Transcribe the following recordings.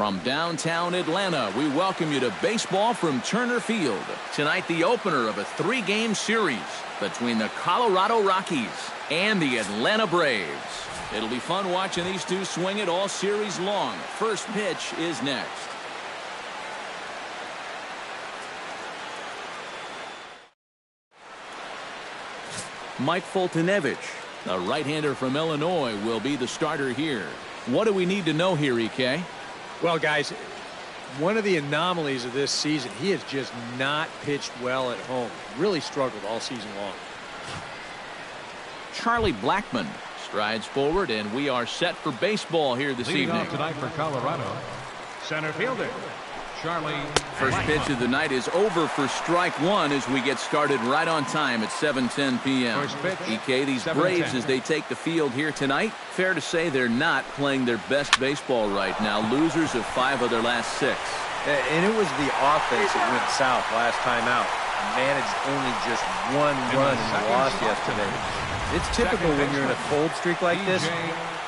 From downtown Atlanta, we welcome you to baseball from Turner Field. Tonight, the opener of a 3-game series between the Colorado Rockies and the Atlanta Braves. It'll be fun watching these two swing it all series long. First pitch is next. Mike Foltynewicz, the right-hander from Illinois, will be the starter here. What do we need to know here, EK? Well, guys, one of the anomalies of this season, he has just not pitched well at home. Really struggled all season long. Charlie Blackmon strides forward, and we are set for baseball here this evening. Leading off tonight for Colorado, center fielder Charlie. First pitch of the night is over for strike one as we get started right on time at 7:10 p.m. EK, these Braves, as they take the field here tonight, fair to say they're not playing their best baseball right now. Losers of 5 of their last 6. And it was the offense that went south last time out. Managed only just 1 run in the loss yesterday. It's typical when you're in a cold streak like this.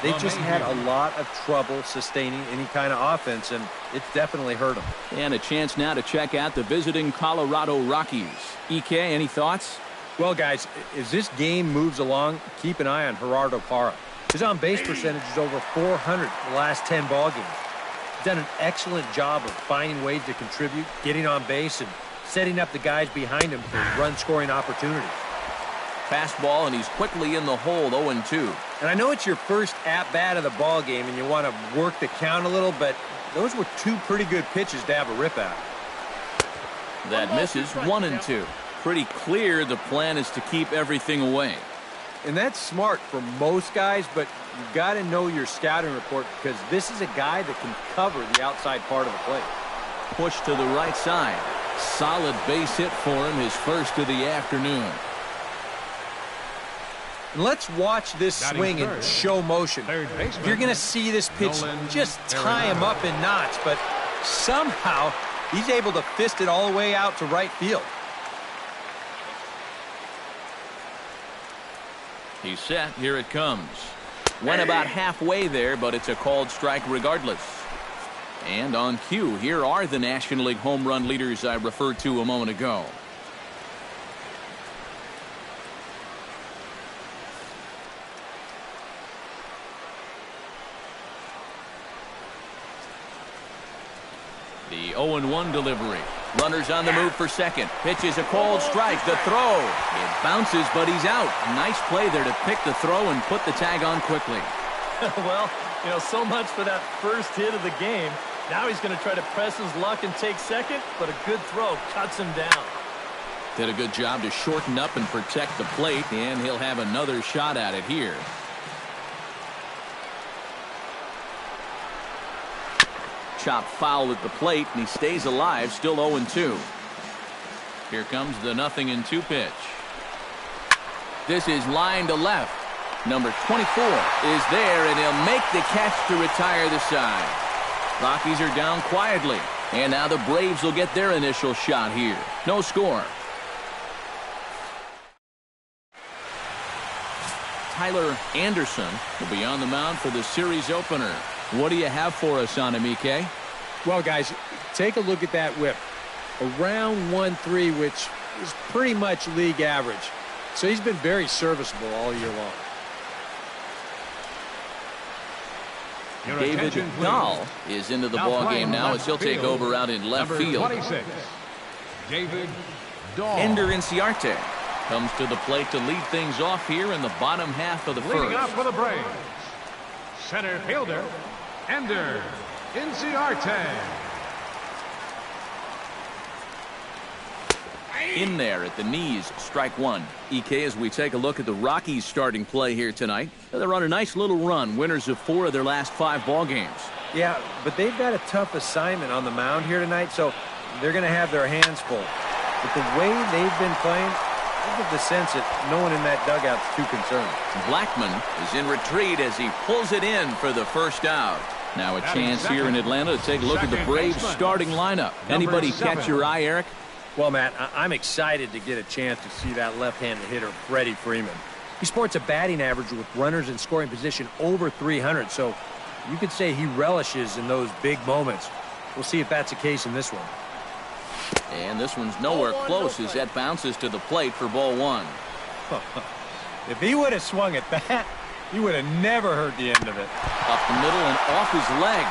They just had a lot of trouble sustaining any kind of offense, and it's definitely hurt them. And a chance now to check out the visiting Colorado Rockies. EK, any thoughts? Well, guys, as this game moves along, keep an eye on Gerardo Parra. His on-base percentage is over 400 in the last 10 ball games. He's done an excellent job of finding ways to contribute, getting on base, and setting up the guys behind him for run-scoring opportunities. Fastball, and he's quickly in the hole, 0-2. And I know it's your first at-bat of the ball game, and you want to work the count a little, but those were 2 pretty good pitches to have a rip at. That misses, 1-2. pretty clear the plan is to keep everything away. And that's smart for most guys, but you've got to know your scouting report because this is a guy that can cover the outside part of the plate. Push to the right side. Solid base hit for him, his first of the afternoon. And let's watch this swing in show motion. You're going to see this pitch just tie him up in knots, but somehow he's able to fist it all the way out to right field. He's set. Here it comes. Went about halfway there, but it's a called strike regardless. And on cue, here are the National League home run leaders I referred to a moment ago. The 0-1 delivery. Runners on the move for second. Pitch is a called strike. The throw. It bounces, but he's out. Nice play there to pick the throw and put the tag on quickly. Well, you know, so much for that first hit of the game. Now he's going to try to press his luck and take second, but a good throw cuts him down. Did a good job to shorten up and protect the plate, and he'll have another shot at it here. Chop foul at the plate, and he stays alive, still 0-2. Here comes the 0-2 pitch. This is line to left. Number 24 is there, and he'll make the catch to retire the side. Rockies are down quietly, and now the Braves will get their initial shot here. No score. Tyler Anderson will be on the mound for the series opener. What do you have for us on him, EK? Well, guys, take a look at that whip. Around 1.3, which is pretty much league average. So he's been very serviceable all year long. David Dahl is into the ball game now as he'll take over out in left field. 26, David Dahl. Ender Inciarte comes to the plate to lead things off here in the bottom half of the Leading first. up for the Braves, center fielder, Ender Inciarte. In there at the knees, strike one. EK, as we take a look at the Rockies starting play here tonight, they're on a nice little run, winners of 4 of their last 5 ball games. Yeah, but they've got a tough assignment on the mound here tonight, so they're going to have their hands full. But the way they've been playing, I get the sense that no one in that dugout is too concerned. Blackman is in retreat as he pulls it in for the first out. Now a chance here in Atlanta to take a look at the Braves starting lineup. Anybody catch your eye, Eric? Well, Matt, I'm excited to get a chance to see that left-handed hitter, Freddie Freeman. He sports a batting average with runners in scoring position over 300, so you could say he relishes in those big moments. We'll see if that's the case in this one. And this one's nowhere close as that bounces to the plate for ball one. If he would have swung at that, he would have never heard the end of it. Up the middle and off his leg.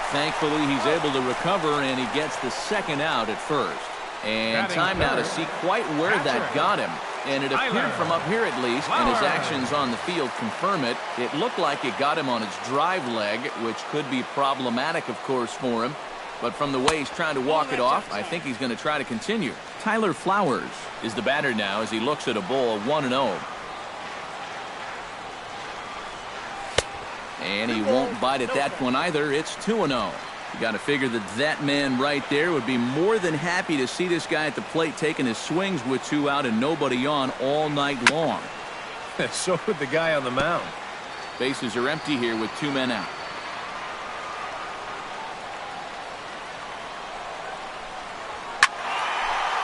Thankfully, he's able to recover, and he gets the second out at first. And time now to see quite where that got him. And it appeared from up here at least, and his actions on the field confirm it. It looked like it got him on his drive leg, which could be problematic, of course, for him. But from the way he's trying to walk it off, I think he's going to try to continue. Tyler Flowers is the batter now as he looks at a ball 1-0. And he won't bite at that one either. It's 2-0. You got to figure that that man right there would be more than happy to see this guy at the plate taking his swings with 2 out and nobody on all night long. So would the guy on the mound. Bases are empty here with 2 men out.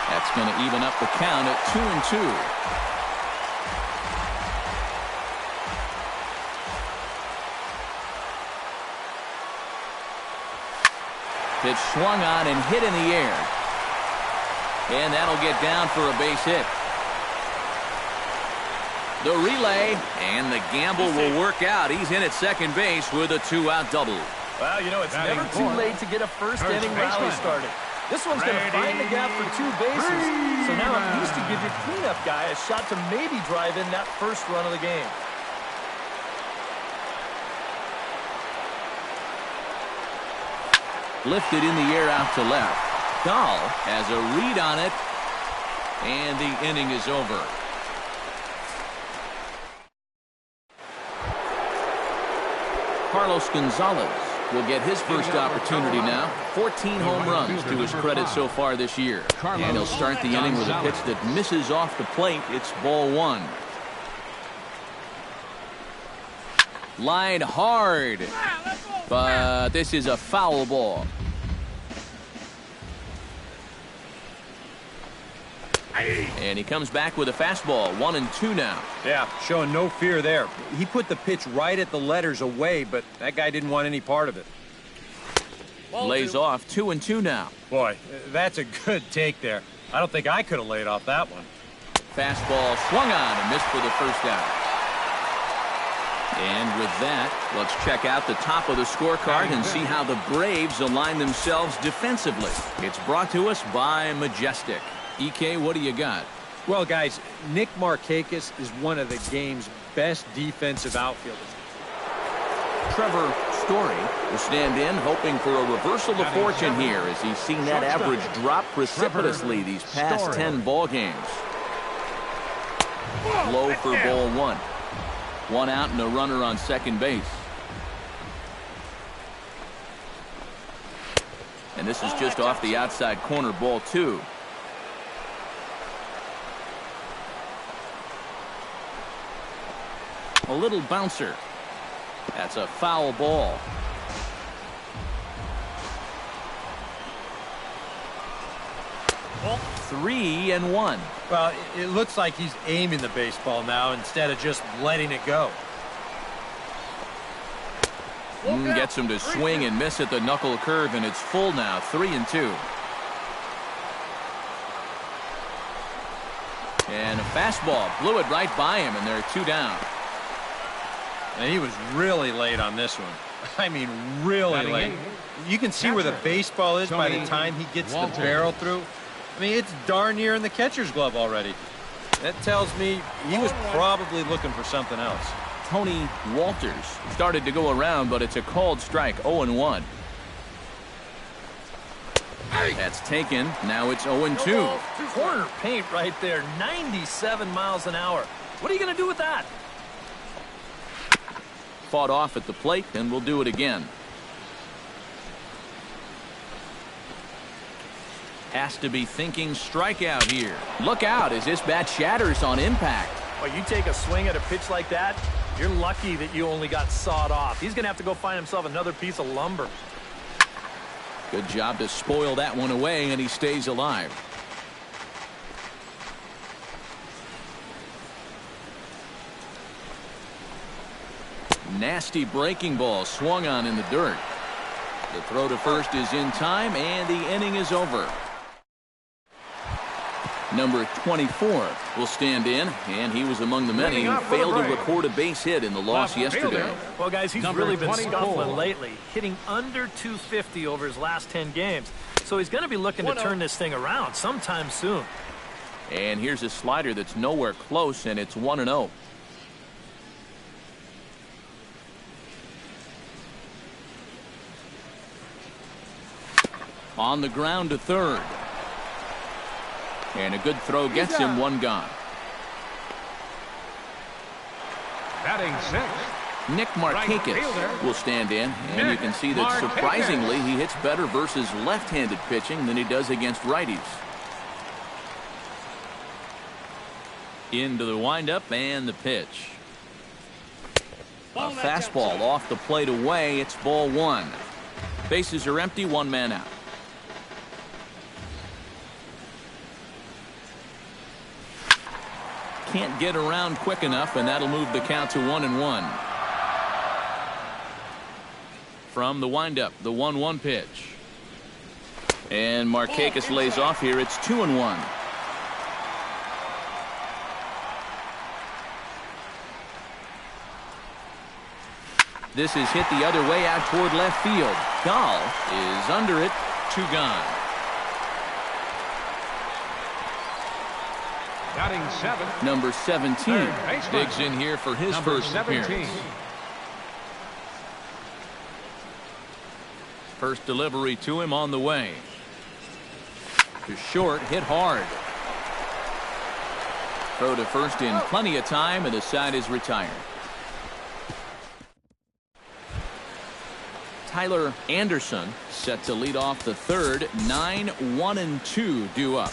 That's going to even up the count at 2-2. Pitch swung on and hit in the air. And that'll get down for a base hit. The relay, and the gamble will work out. He's in at second base with a 2-out double. Well, you know, it's never too late to get a first-inning rally started. This one's going to find the gap for 2 bases. So now at least to give your cleanup guy a shot to maybe drive in that first run of the game. Lifted in the air out to left. Dahl has a read on it. And the inning is over. Carlos Gonzalez will get his first opportunity now. 14 home runs to his credit so far this year. And he'll start the inning with a pitch that misses off the plate. It's ball one. Line hard. But this is a foul ball. And he comes back with a fastball. 1-2 now. Yeah, showing no fear there. He put the pitch right at the letters away, but that guy didn't want any part of it. Lays off. 2-2 now. Boy, that's a good take there. I don't think I could have laid off that one. Fastball swung on and missed for the first out. And with that, let's check out the top of the scorecard and see how the Braves align themselves defensively. It's brought to us by Majestic. EK, what do you got? Well, guys, Nick Markakis is one of the game's best defensive outfielders. Trevor Story will stand in, hoping for a reversal of fortune here as he's seen that average drop precipitously these past 10 ball games. Low for ball one. One out and a runner on second base. And this is just off the outside corner, ball two. A little bouncer. That's a foul ball. Well, 3-1. Well, it looks like he's aiming the baseball now instead of just letting it go. Gets him to swing and miss at the knuckle curve, and it's full now. 3-2. And a fastball blew it right by him, and they're two down. And he was really late on this one. I mean, really late. You can see where the baseball is by the time he gets the barrel through. I mean, it's darn near in the catcher's glove already. That tells me he was probably looking for something else. Tony Walters started to go around, but it's a called strike. 0-1. That's taken. Now it's 0-2. Corner paint right there. 97 miles an hour. What are you going to do with that? Fought off at the plate, and we'll do it again. Has to be thinking strikeout here. Look out as this bat shatters on impact. Well, you take a swing at a pitch like that, you're lucky that you only got sawed off. He's going to have to go find himself another piece of lumber. Good job to spoil that one away, and he stays alive. Nasty breaking ball swung on in the dirt. The throw to first is in time, and the inning is over. Number 24 will stand in, and he was among the many who failed to record a base hit in the loss yesterday. Well, guys, he's really been scuffling lately, hitting under 250 over his last 10 games. So he's going to be looking to turn this thing around sometime soon. And here's a slider that's nowhere close, and it's 1-0. On the ground to third. And a good throw gets him one gone. Batting sixth, Nick Markakis will stand in, and you can see that surprisingly he hits better versus left-handed pitching than he does against righties. Into the windup and the pitch. A fastball off the plate away. It's ball one. Bases are empty, one man out. Can't get around quick enough, and that'll move the count to 1-1. From the windup, the 1-1 pitch. And Markakis lays off here. It's 2-1. This is hit the other way out toward left field. Dahl is under it. Two gone. batting seventh. Number 17 digs in here for his first appearance. First delivery to him on the way. To short, hit hard. Throw to first in plenty of time, and the side is retired. Tyler Anderson set to lead off the third. 9, 1, and 2 due up.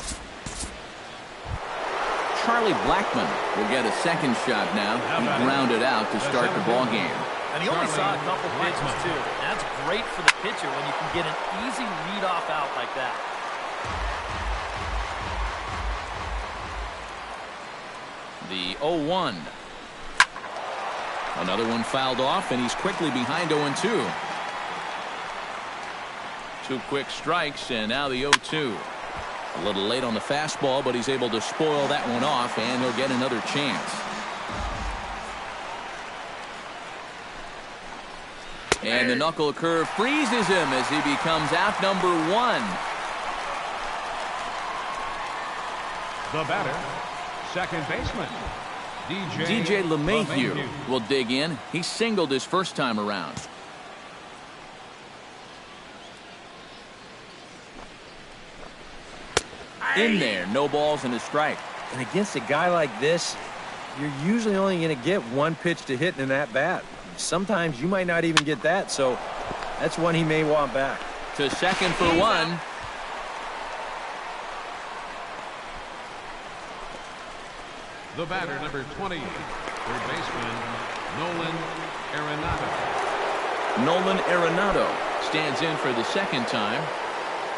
Charlie Blackmon will get a second shot now. He grounded out to start the ball game. And he only saw a couple pitches, too. That's great for the pitcher when you can get an easy leadoff out like that. The 0-1. Another one fouled off, and he's quickly behind 0-2. 2 quick strikes, and now the 0-2. A little late on the fastball, but he's able to spoil that one off, and he'll get another chance. And the knuckle curve freezes him as he becomes out number 1. The batter, second baseman, DJ LeMahieu will dig in. He singled his first time around. In there, no balls and a strike. And against a guy like this, you're usually only going to get one pitch to hit in that bat. Sometimes you might not even get that, so that's one he may want back. To second for 1. The batter, number 20, third baseman, Nolan Arenado. Nolan Arenado stands in for the second time.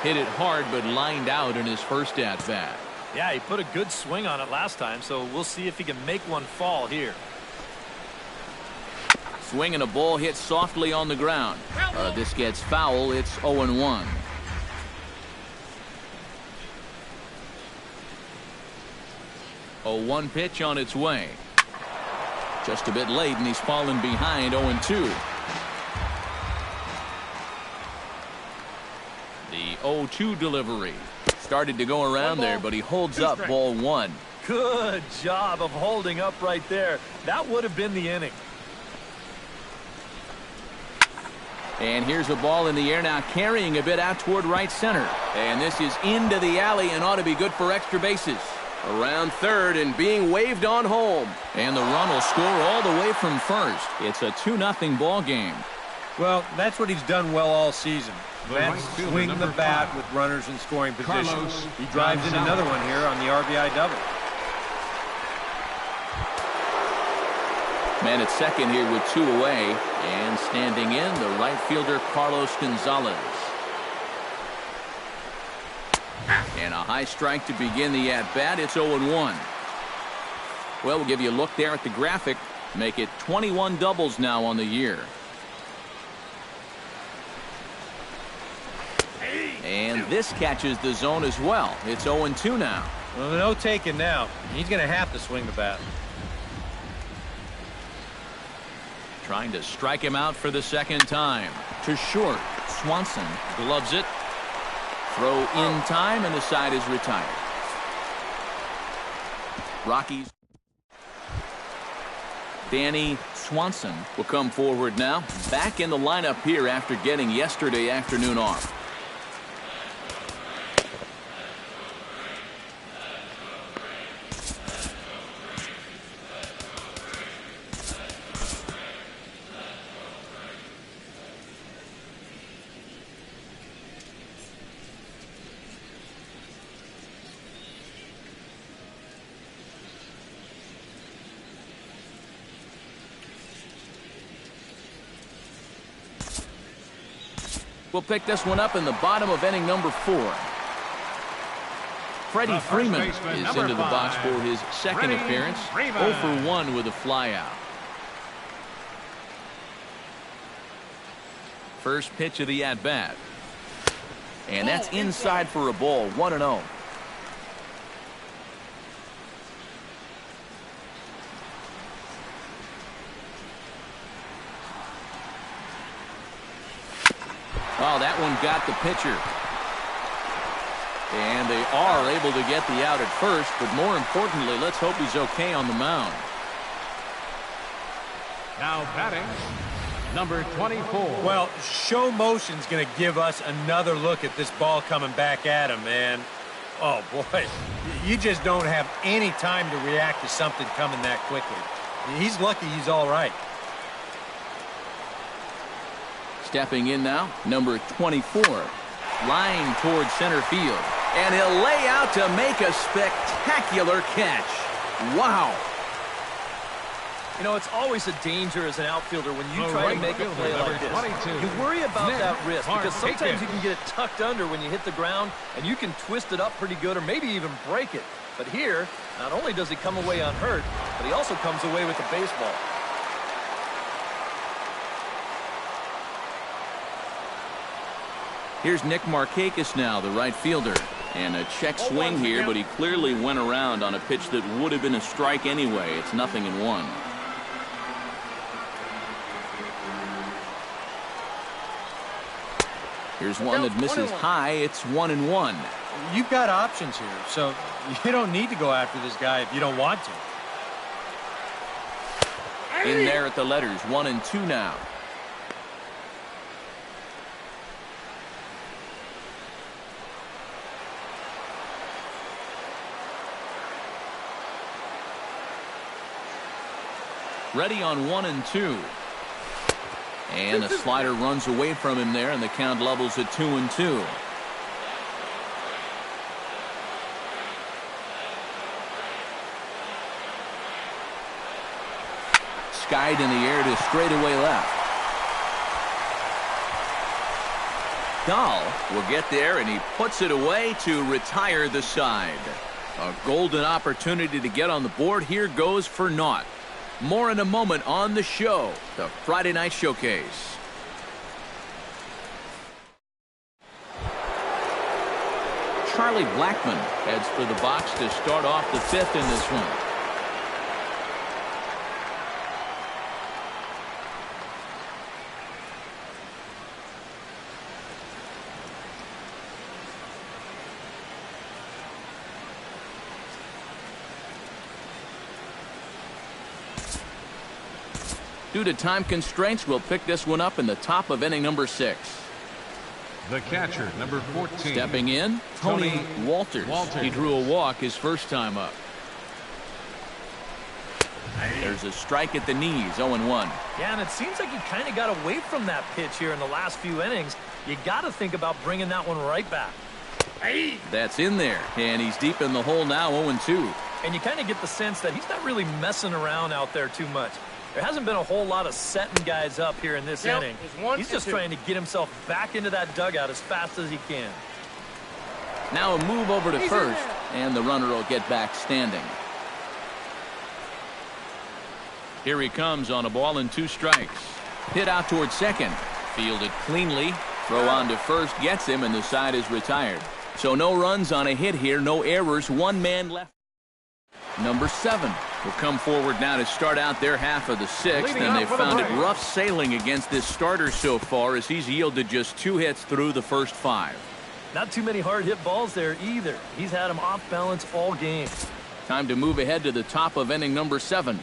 Hit it hard, but lined out in his first at-bat. Yeah, he put a good swing on it last time, so we'll see if he can make one fall here. Swing and a ball hit softly on the ground. This gets foul. It's 0-1. A 1 pitch on its way. Just a bit late, and he's fallen behind 0-2. The 0-2 delivery. Started to go around there, but he holds up ball 1. Good job of holding up right there. That would have been the inning. And here's a ball in the air now, carrying a bit out toward right center. And this is into the alley and ought to be good for extra bases. Around third and being waved on home. And the run will score all the way from first. It's a 2-0 ball game. Well, that's what he's done well all season. That's swing the bat with runners in scoring position. He drives in another one here on the RBI double. Man at second here with 2 away. And standing in, the right fielder, Carlos Gonzalez. And a high strike to begin the at-bat. It's 0-1. Well, we'll give you a look there at the graphic. Make it 21 doubles now on the year. And this catches the zone as well. It's 0-2 now. Well, no taking now. He's going to have to swing the bat. Trying to strike him out for the second time. To short. Swanson gloves it. Throw in time, and the side is retired. Rockies. Danny Swanson will come forward now. Back in the lineup here after getting yesterday afternoon off. We'll pick this one up in the bottom of inning number 4. Freddie Freeman is into the box for his second appearance. 0 for 1 with a flyout. First pitch of the at-bat. And that's inside for a ball. 1-0. Oh, that one got the pitcher. And they are able to get the out at first, but more importantly, let's hope he's okay on the mound. Now batting, number 24. Well, show motion's going to give us another look at this ball coming back at him, man. Oh, boy. You just don't have any time to react to something coming that quickly. He's lucky he's all right. Stepping in now, number 24. Line towards center field. And he'll lay out to make a spectacular catch. Wow. You know, it's always a danger as an outfielder when you try to make a play like this. You worry about that risk because sometimes you can get it tucked under when you hit the ground, and you can twist it up pretty good or maybe even break it. But here, not only does he come away unhurt, but he also comes away with the baseball. Here's Nick Markakis now, the right fielder. And a check swing here, but he clearly went around on a pitch that would have been a strike anyway. It's 0-1. Here's one that misses high. It's 1-1. You've got options here, so you don't need to go after this guy if you don't want to. In there at the letters, 1-2 now. Ready on 1-2. And a slider runs away from him there, and the count levels at 2-2. Skied in the air to straightaway left. Dahl will get there, and he puts it away to retire the side. A golden opportunity to get on the board here goes for naught. More in a moment on the show, the Friday Night Showcase. Charlie Blackmon heads for the box to start off the fifth in this one. Due to time constraints, we'll pick this one up in the top of inning number 6. The catcher, number 14. Stepping in, Tony Walters. He drew a walk his first time up. There's a strike at the knees, 0-1. Yeah, and it seems like he kind of got away from that pitch here in the last few innings. You got to think about bringing that one right back. That's in there, and he's deep in the hole now, 0-2. And you kind of get the sense that he's not really messing around out there too much. There hasn't been a whole lot of setting guys up here in this inning. He's just trying to get himself back into that dugout as fast as he can. Now a move over to first, and the runner will get back standing. Here he comes on a ball and 2 strikes. Hit out towards second. Fielded cleanly. Throw on to first gets him, and the side is retired. So no runs on a hit here, no errors, 1 man left. Number 7 will come forward now to start out their half of the 6th, and they've found it rough sailing against this starter so far as he's yielded just 2 hits through the first 5. Not too many hard hit balls there either. He's had them off balance all game. Time to move ahead to the top of inning number 7.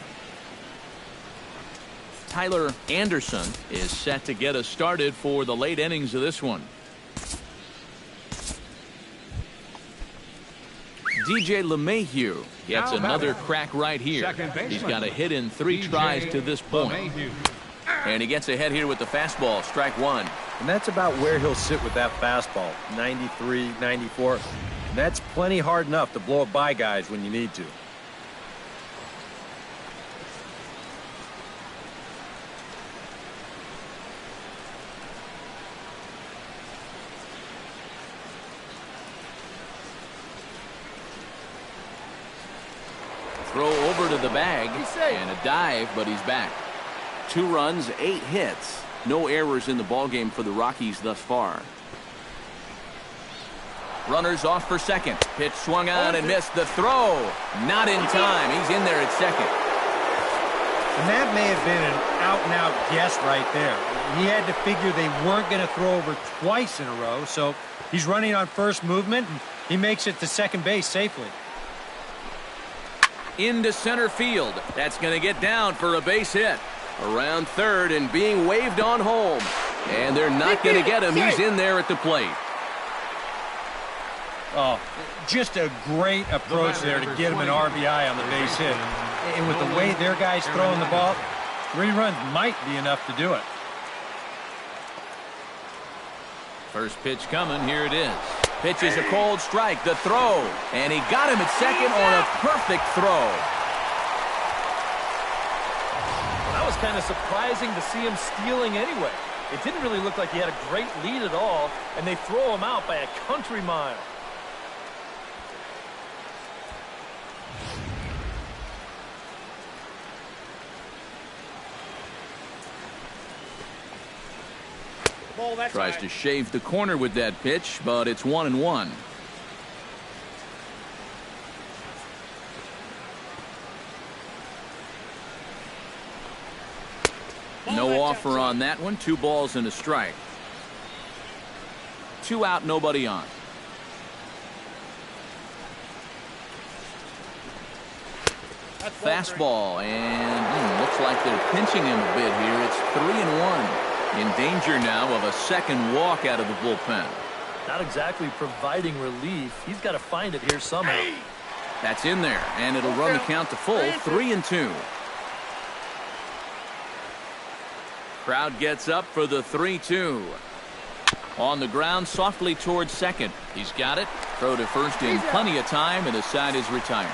Tyler Anderson is set to get us started for the late innings of this one. DJ LeMahieu gets another crack right here. He's got a hit in 3 tries to this point. And he gets ahead here with the fastball, strike 1. And that's about where he'll sit with that fastball, 93, 94. That's plenty hard enough to blow it by guys when you need to. Throw over to the bag, and a dive, but he's back. 2 runs, 8 hits. No errors in the ballgame for the Rockies thus far. Runners off for second. Pitch swung on and missed. The throw. Not in time. He's in there at second. And that may have been an out-and-out guess right there. He had to figure they weren't going to throw over twice in a row, so he's running on first movement, and he makes it to second base safely. Into center field. That's going to get down for a base hit. Around third and being waved on home. And they're not going to get him. He's in there at the plate. Oh, Just a great approach there to get him an RBI on the base hit. And with the way their guy's throwing the ball, 3 runs might be enough to do it. First pitch coming. Here it is. Pitch is a cold strike. The throw. And he got him at second on a perfect throw. That was kind of surprising to see him stealing anyway. It didn't really look like he had a great lead at all, and they throw him out by a country mile. Tries to shave the corner with that pitch, but it's 1-1. No offer on that one. 2 balls and a strike. 2 out, nobody on. Fastball, and looks like they're pinching him a bit here. It's 3-1. In danger now of a second walk out of the bullpen. Not exactly providing relief. He's got to find it here somehow. That's in there, and it'll run the count to full. 3-2. Crowd gets up for the 3-2. On the ground, softly towards second. He's got it. Throw to first in plenty of time, and the side is retired.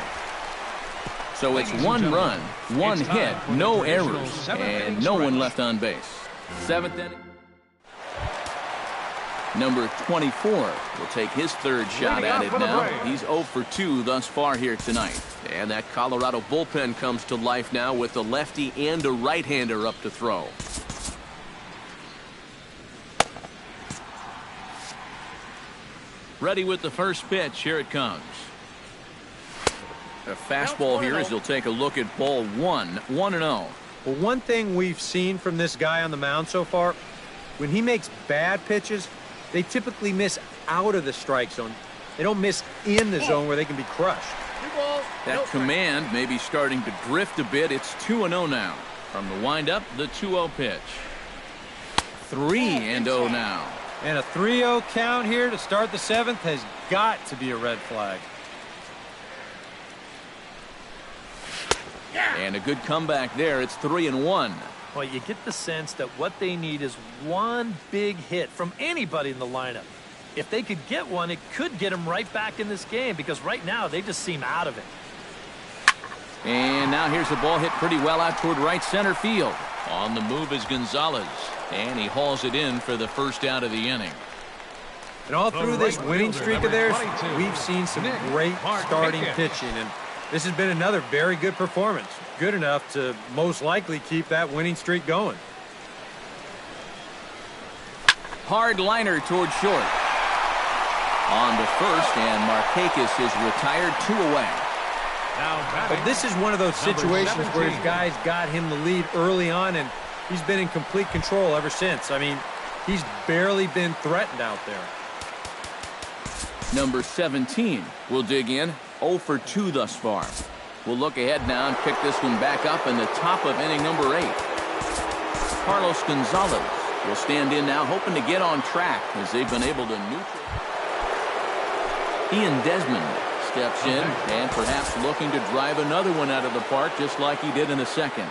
So it's 1 run, 1 hit, no errors, and no one left on base. 7th inning. Number 24 will take his 3rd shot at it now. He's 0 for 2 thus far here tonight. And that Colorado bullpen comes to life now with a lefty and a right-hander up to throw. Ready with the first pitch. Here it comes. A fastball here as he'll take a look at ball 1. 1-0. Well, one thing we've seen from this guy on the mound so far, when he makes bad pitches, they typically miss out of the strike zone. They don't miss in the zone where they can be crushed. That command may be starting to drift a bit. It's 2-0 now. From the windup, the 2-0 pitch. 3-0 now. And a 3-0 count here to start the 7th has got to be a red flag. And a good comeback there. It's 3-1. Well, you get the sense that what they need is one big hit from anybody in the lineup. If they could get one, it could get them right back in this game, because right now they just seem out of it. And now here's a ball hit pretty well out toward right center field. On the move is Gonzalez, and he hauls it in for the first out of the inning. And all through this winning streak of theirs, we've seen some great starting pitching, and this has been another very good performance. Good enough to most likely keep that winning streak going. Hard liner toward short. On to first, and Markakis is retired. 2 away. But this is one of those situations where his guys got him the lead early on, and he's been in complete control ever since. I mean, he's barely been threatened out there. Number 17 will dig in. 0 for 2 thus far. We'll look ahead now and pick this one back up in the top of inning number 8. Carlos Gonzalez will stand in now, hoping to get on track as they've been able to neutral. Ian Desmond steps in and perhaps looking to drive another one out of the park just like he did in the 2nd.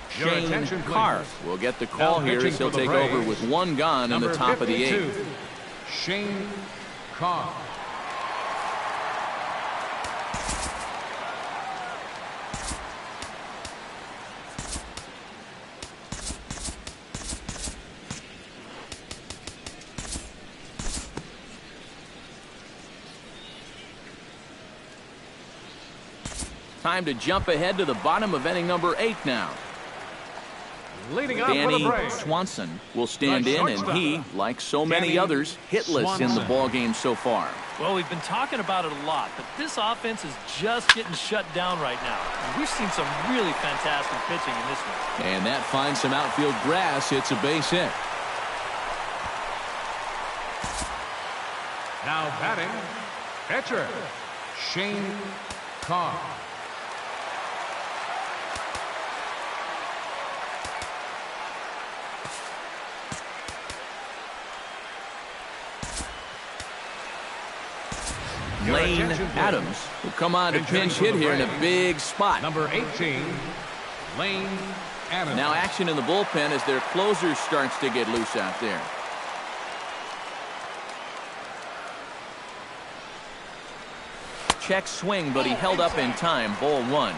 Shane Carr will get the call here as he'll take over with 1 gone in the top of the 8th. Shane Carr. Time to jump ahead to the bottom of inning number 8 now. Leading up Danny for the Braves, Swanson will stand in, and he, like so many others, hitless in the ball game so far. Well, we've been talking about it a lot, but this offense is just getting shut down right now. And we've seen some really fantastic pitching in this one. And that finds some outfield grass. It's a base hit. now batting, catcher, Shane Carr. Lane Adams will come on to pinch hit here in a big spot. Number 18, Lane Adams. Now action in the bullpen as their closer starts to get loose out there. Check swing, but he held up in time. Ball 1.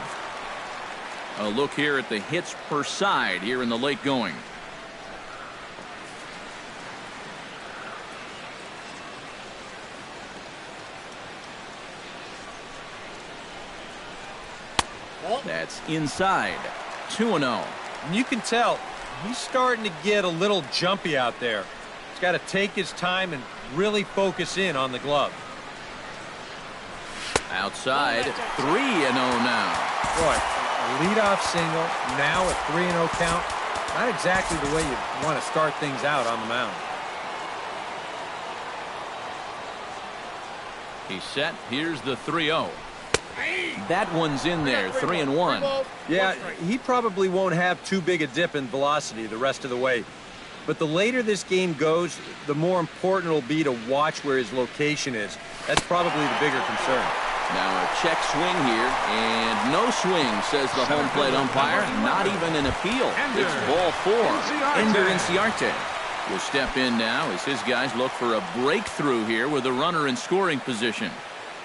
A look here at the hits per side here in the late going. That's inside. 2-0. And you can tell he's starting to get a little jumpy out there. He's got to take his time and really focus in on the glove. Outside, 3-0 now. Boy, a leadoff single, now a 3-0 count. Not exactly the way you want to start things out on the mound. He's set. Here's the 3-0. That one's in there, 3-1. Yeah, he probably won't have too big a dip in velocity the rest of the way. But the later this game goes, the more important it'll be to watch where his location is. That's probably the bigger concern. Now a check swing here, and no swing, says the home plate umpire. Not even an appeal. It's ball 4. Ender Inciarte will step in now as his guys look for a breakthrough here with a runner in scoring position.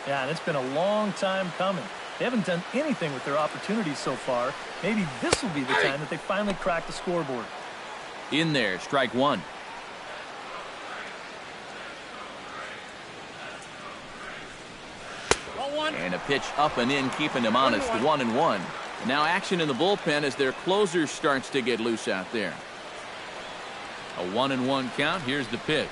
Yeah, and it's been a long time coming. They haven't done anything with their opportunities so far. Maybe this will be the time that they finally crack the scoreboard. In there, strike 1. And a pitch up and in, keeping him honest. 1-1. Now action in the bullpen as their closer starts to get loose out there. A 1-1 count. Here's the pitch.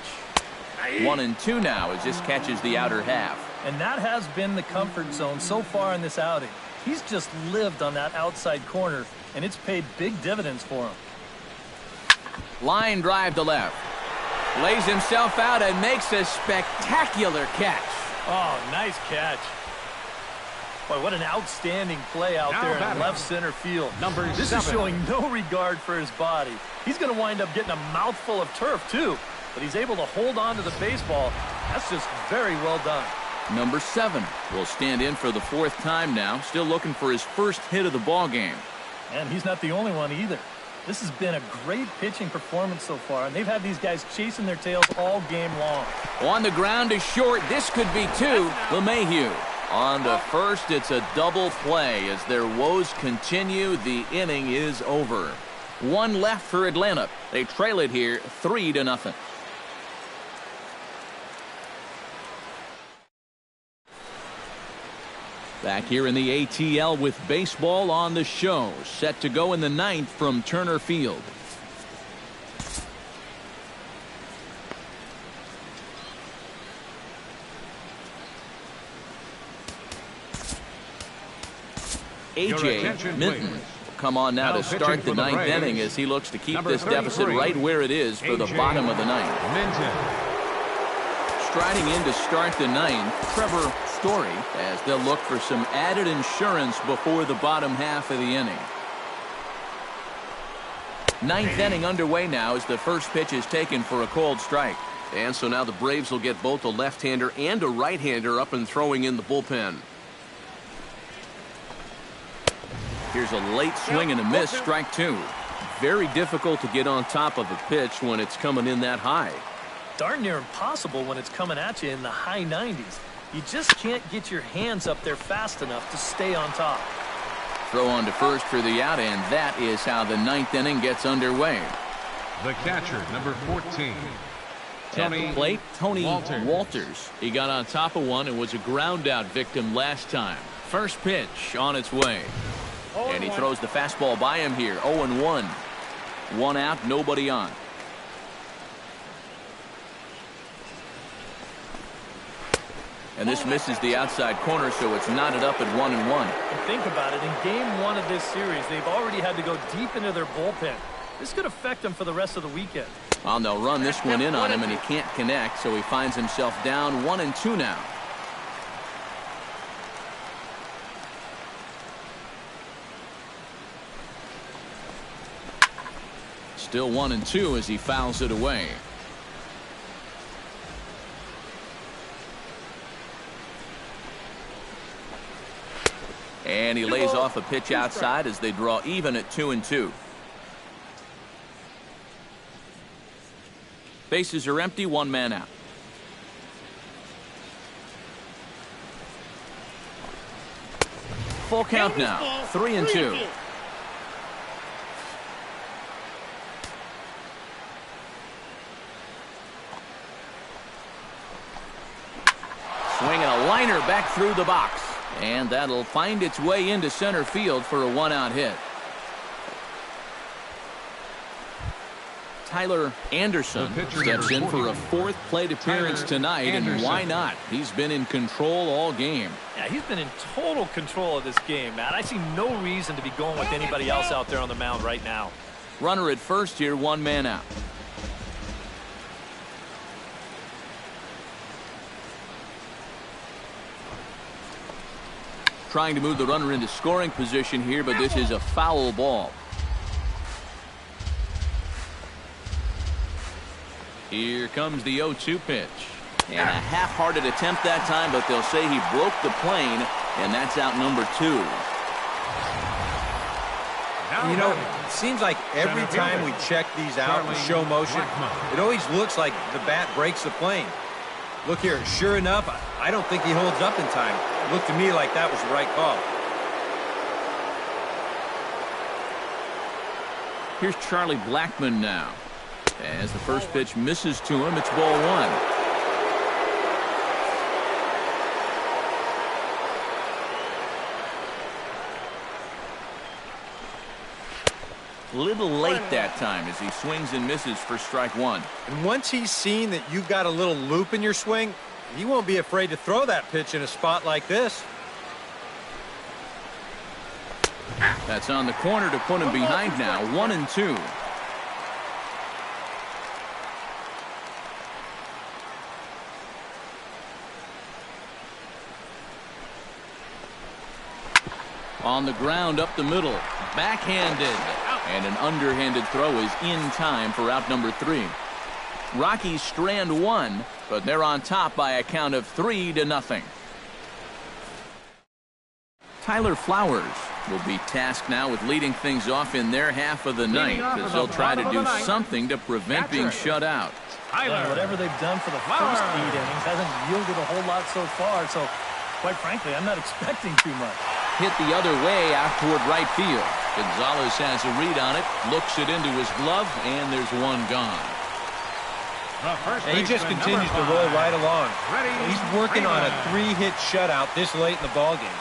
1-2 now as this catches the outer half. And that has been the comfort zone so far in this outing. He's just lived on that outside corner, and it's paid big dividends for him. Line drive to left. Lays himself out and makes a spectacular catch. Oh, nice catch. Boy, what an outstanding play out there in left center field. This is showing no regard for his body. He's going to wind up getting a mouthful of turf, too. But he's able to hold on to the baseball. That's just very well done. Number 7 will stand in for the 4th time now. Still looking for his first hit of the ball game. And he's not the only one either. This has been a great pitching performance so far, and they've had these guys chasing their tails all game long. On the ground is short. This could be 2. LeMahieu. On to first, it's a double play. As their woes continue, the inning is over. 1 left for Atlanta. They trail it here 3-0. Back here in the ATL with baseball on the show. Set to go in the 9th from Turner Field. A.J. Minton will come on now to start the 9th inning as he looks to keep this deficit right where it is for the bottom of the 9th. Striding in to start the 9th, Trevor Story, as they'll look for some added insurance before the bottom half of the inning. 9th inning underway now as the first pitch is taken for a called strike. And so now the Braves will get both a left-hander and a right-hander up and throwing in the bullpen. Here's a late swing and a miss, strike 2. Very difficult to get on top of a pitch when it's coming in that high. Darn near impossible when it's coming at you in the high 90s. You just can't get your hands up there fast enough to stay on top. Throw on to first for the out, and that is how the 9th inning gets underway. The catcher, number 14. At the plate, Tony Walters. He got on top of one and was a ground out victim last time. First pitch on its way. And he throws the fastball by him here. 0-1. 1 out, nobody on. And this misses the outside corner, so it's knotted up at 1-1. And think about it. In game 1 of this series, they've already had to go deep into their bullpen. This could affect them for the rest of the weekend. Well, they'll run this one in on him, and he can't connect, so he finds himself down 1-2 now. Still 1-2 as he fouls it away. And he lays off a pitch outside as they draw even at 2-2. Bases are empty, one man out. Full count now, 3-2. Swinging a liner back through the box. And that'll find its way into center field for a one-out hit. Tyler Anderson steps in for a fourth plate appearance tonight, and why not? He's been in control all game. Yeah, he's been in total control of this game, Matt. I see no reason to be going with anybody else out there on the mound right now. Runner at first here, one man out. Trying to move the runner into scoring position here, but this is a foul ball. Here comes the 0-2 pitch. And a half-hearted attempt that time, but they'll say he broke the plane, and that's out number 2. You know, it seems like every time we check these out in show motion, it always looks like the bat breaks the plane. Look here, sure enough, I don't think he holds up in time. It looked to me like that was the right call. Here's Charlie Blackmon now. As the first pitch misses to him, it's ball 1. Little late that time as he swings and misses for strike 1. And once he's seen that you've got a little loop in your swing, he won't be afraid to throw that pitch in a spot like this. That's on the corner to put him behind now, 1-2. On the ground up the middle, backhanded, and an underhanded throw is in time for out number 3. Rockies strand 1, but they're on top by a count of 3-0. Tyler Flowers will be tasked now with leading things off in their half of the ninth, as they'll try to do something to prevent being shut out. Whatever they've done for the first 8 innings hasn't yielded a whole lot so far, so quite frankly, I'm not expecting too much. Hit the other way out toward right field. Gonzalez has a read on it, looks it into his glove, and there's one gone. And he just continues to roll right along. He's working on a 3-hit shutout this late in the ballgame.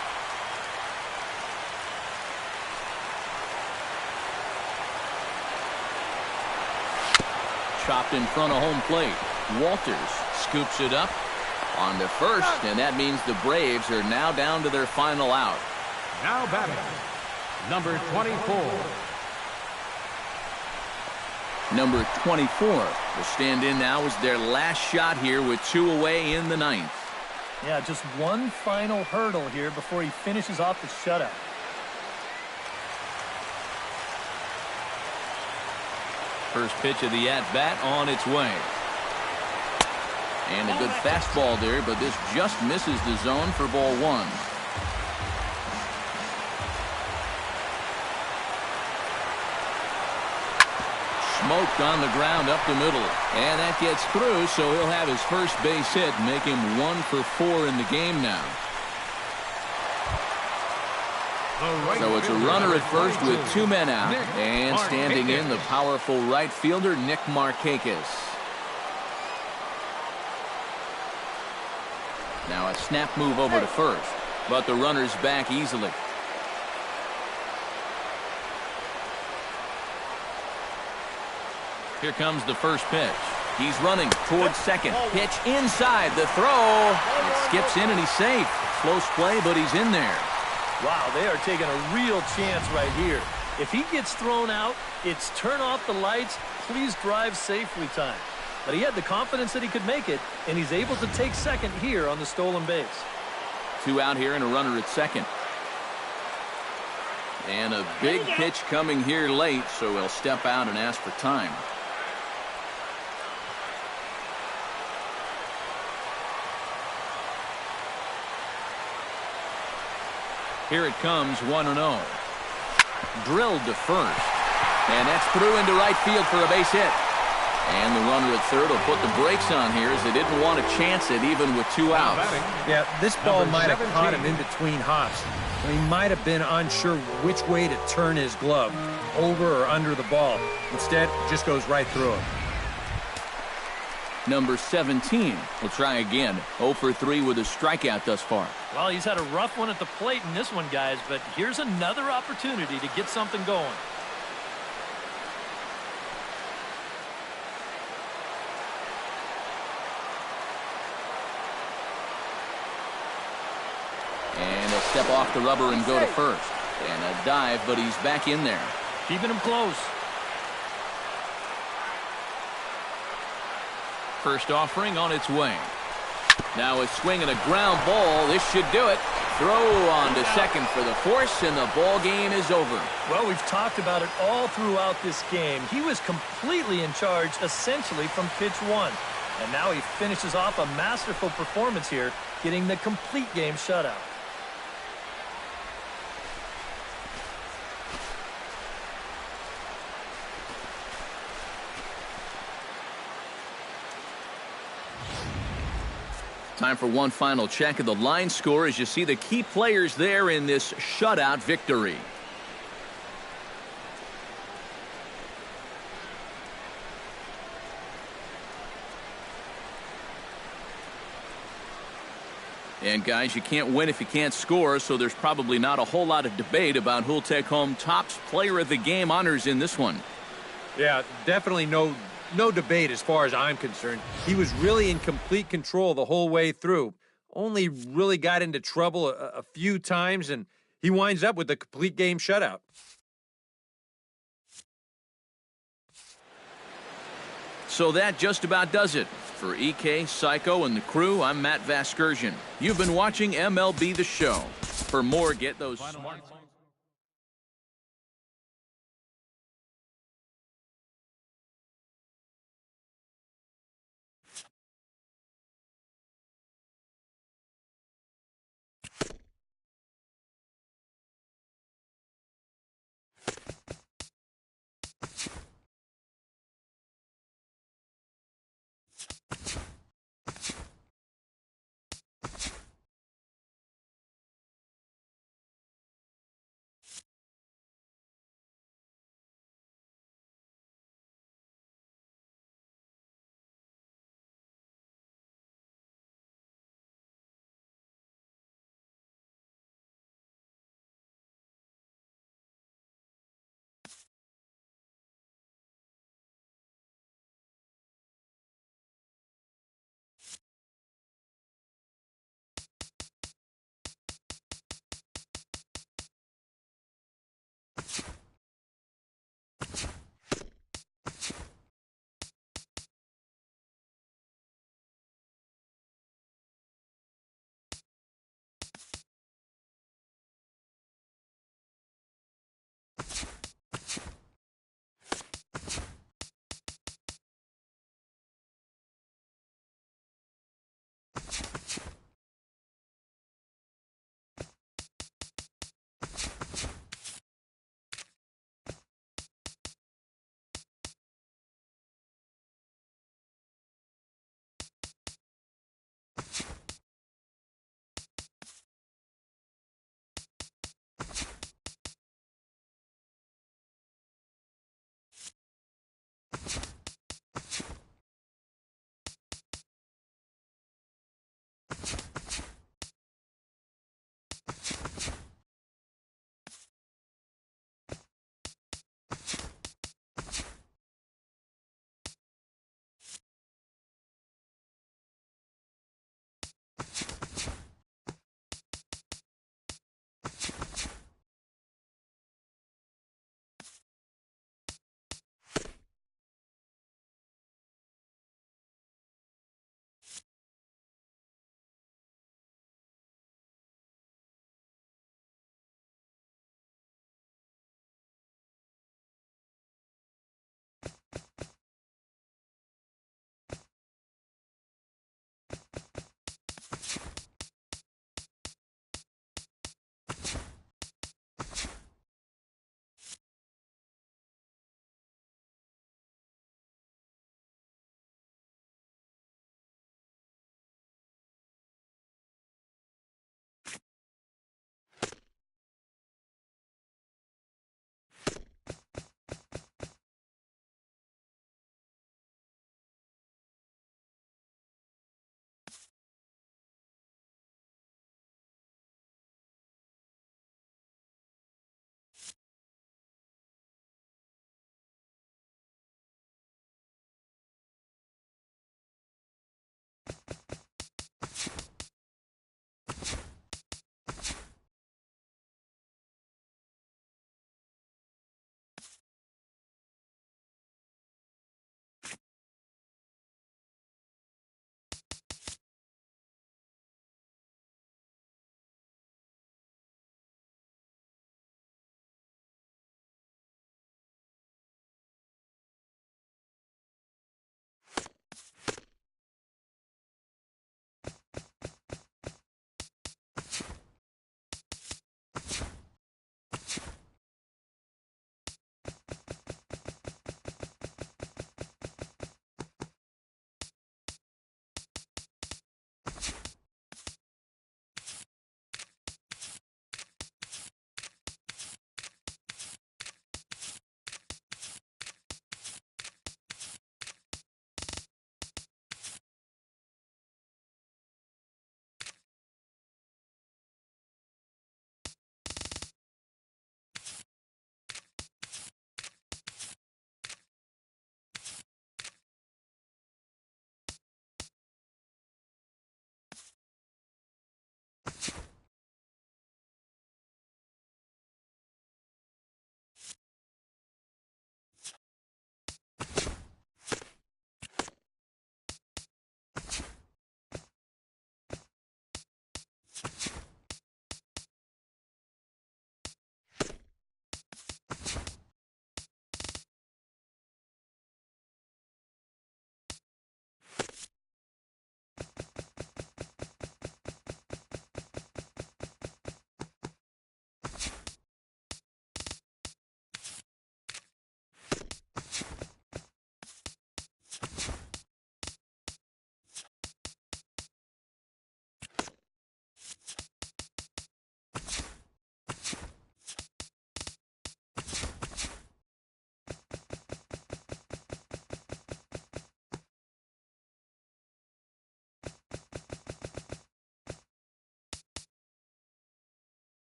Chopped in front of home plate. Walters scoops it up on to first, and that means the Braves are now down to their final out. Now batting, number 24. Number 24 will stand in now as their last shot here with 2 away in the ninth. Yeah, just one final hurdle here before he finishes off the shutout. First pitch of the at-bat on its way. And a good fastball there, but this just misses the zone for ball 1. Smoked on the ground up the middle, and that gets through, so he'll have his first base hit, make him 1 for 4 in the game now. So it's a runner at first with 2 men out, and standing in the powerful right fielder Nick Markakis. Now a snap move over to first, but the runner's back easily. Here comes the first pitch. He's running towards second. Pitch inside. The throw. It skips in and he's safe. Close play, but he's in there. Wow, they are taking a real chance right here. If he gets thrown out, it's turn off the lights, please drive safely time. But he had the confidence that he could make it, and he's able to take second here on the stolen base. 2 out here and a runner at second. And a big pitch coming here late, so he'll step out and ask for time. Here it comes, 1-0. Drilled to first. And that's through into right field for a base hit. And the runner at third will put the brakes on here as they didn't want to chance it even with 2 outs. Yeah, this ball might have caught him in between hops. He might have been unsure which way to turn his glove, over or under the ball. Instead, it just goes right through him. Number 17 will try again. 0 for 3 with a strikeout thus far. Well, he's had a rough one at the plate in this one, guys, but here's another opportunity to get something going. And he'll step off the rubber and go to first. And a dive, but he's back in there. Keeping him close. First offering on its way. Now a swing and a ground ball. This should do it. Throw on to second for the force, and the ball game is over. Well, we've talked about it all throughout this game. He was completely in charge, essentially, from pitch 1. And now he finishes off a masterful performance here, getting the complete game shutout. Time for one final check of the line score as you see the key players there in this shutout victory. And guys, you can't win if you can't score, so there's probably not a whole lot of debate about who'll take home Topps Player of the Game honors in this one. Yeah, definitely no debate as far as I'm concerned. He was really in complete control the whole way through. Only really got into trouble a few times, and he winds up with a complete game shutout. So that just about does it. For EK, Psycho, and the crew, I'm Matt Vasgersian. You've been watching MLB The Show. For more, get those smart...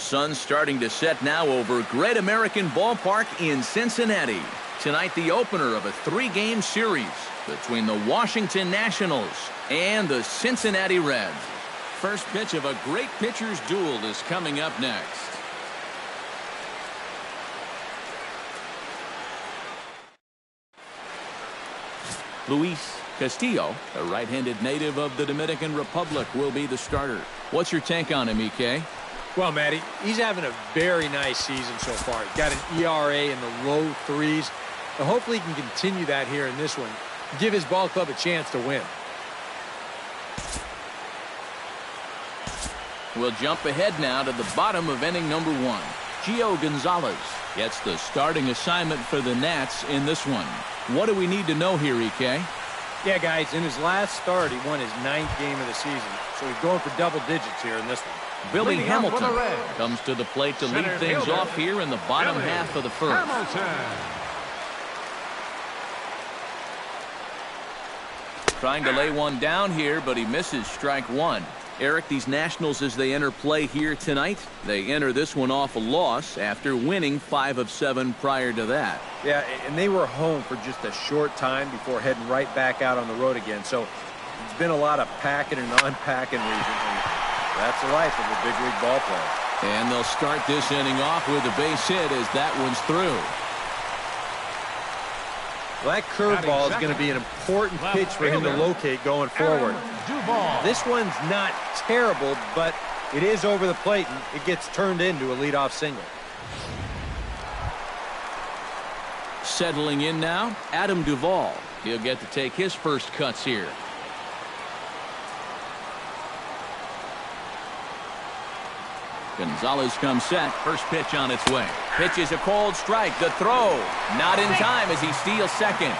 Sun's starting to set now over Great American Ballpark in Cincinnati. Tonight, the opener of a 3-game series between the Washington Nationals and the Cincinnati Reds. First pitch of a great pitcher's duel is coming up next. Luis Castillo, a right-handed native of the Dominican Republic, will be the starter. What's your take on him, EK? Well, Matty, he's having a very nice season so far. He's got an ERA in the low 3s. So hopefully he can continue that here in this one. Give his ball club a chance to win. We'll jump ahead now to the bottom of inning number 1. Gio Gonzalez gets the starting assignment for the Nats in this one. What do we need to know here, EK? Yeah, guys, in his last start, he won his 9th game of the season. So he's going for double digits here in this one. Billy Leading up Hamilton for the Reds, comes to the plate to lead center things fielder, off here in the bottom Billy half of the first. Hamilton. Trying to lay one down here, but he misses strike 1. Eric, these Nationals, as they enter play here tonight, they enter this one off a loss after winning 5 of 7 prior to that. Yeah, and they were home for just a short time before heading right back out on the road again. So it's been a lot of packing and unpacking recently. That's the life of a big league ball player. And they'll start this inning off with a base hit as that one's through. Well, that curveball is going to be an important pitch for him to locate going forward. This one's not terrible, but it is over the plate, and it gets turned into a leadoff single. Settling in now, Adam Duvall. He'll get to take his first cuts here. Gonzalez comes set. First pitch on its way. Pitch is a cold strike. The throw. Not in time as he steals second.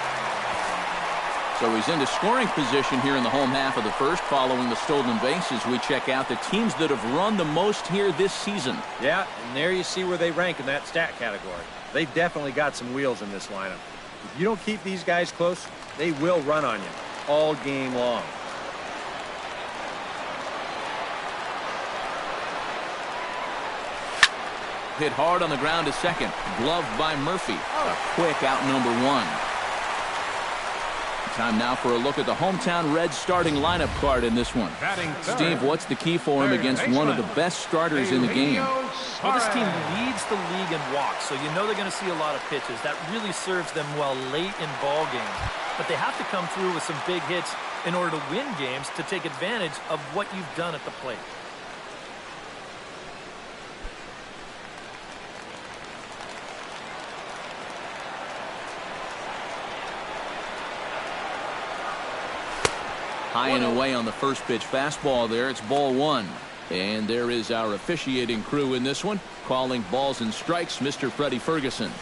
So he's into scoring position here in the home half of the first following the stolen base as we check out the teams that have run the most here this season. Yeah, and there you see where they rank in that stat category. They've definitely got some wheels in this lineup. If you don't keep these guys close, they will run on you all game long. Hit hard on the ground to second. Gloved by Murphy. A quick out number 1. Time now for a look at the hometown Reds starting lineup card in this one. Steve, what's the key for him against one of the best starters in the game? Well, this team leads the league in walks, so you know they're going to see a lot of pitches. That really serves them well late in ball games. But they have to come through with some big hits in order to win games to take advantage of what you've done at the plate. High and away on the first pitch fastball there. It's ball 1. And there is our officiating crew in this one, calling balls and strikes, Mr. Freddie Ferguson.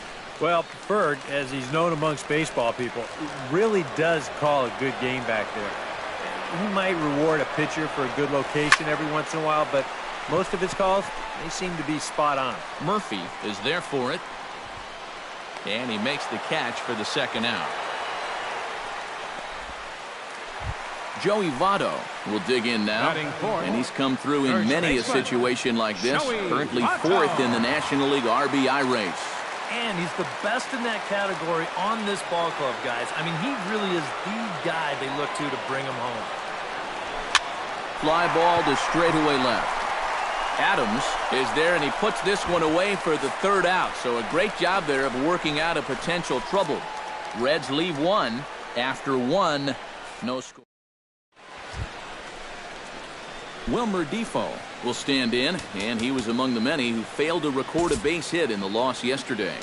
Well, Ferg, as he's known amongst baseball people, really does call a good game back there. He might reward a pitcher for a good location every once in a while, but most of his calls, they seem to be spot on. Murphy is there for it. And he makes the catch for the second out. Joey Votto will dig in now, and he's come through in many a situation like this, currently 4th in the National League RBI race. And he's the best in that category on this ball club, guys. I mean, he really is the guy they look to bring him home. Fly ball to straightaway left. Adams is there, and he puts this one away for the 3rd out. So a great job there of working out a potential trouble. Reds leave 1 after 1, no score. Wilmer Defoe will stand in, and he was among the many who failed to record a base hit in the loss yesterday.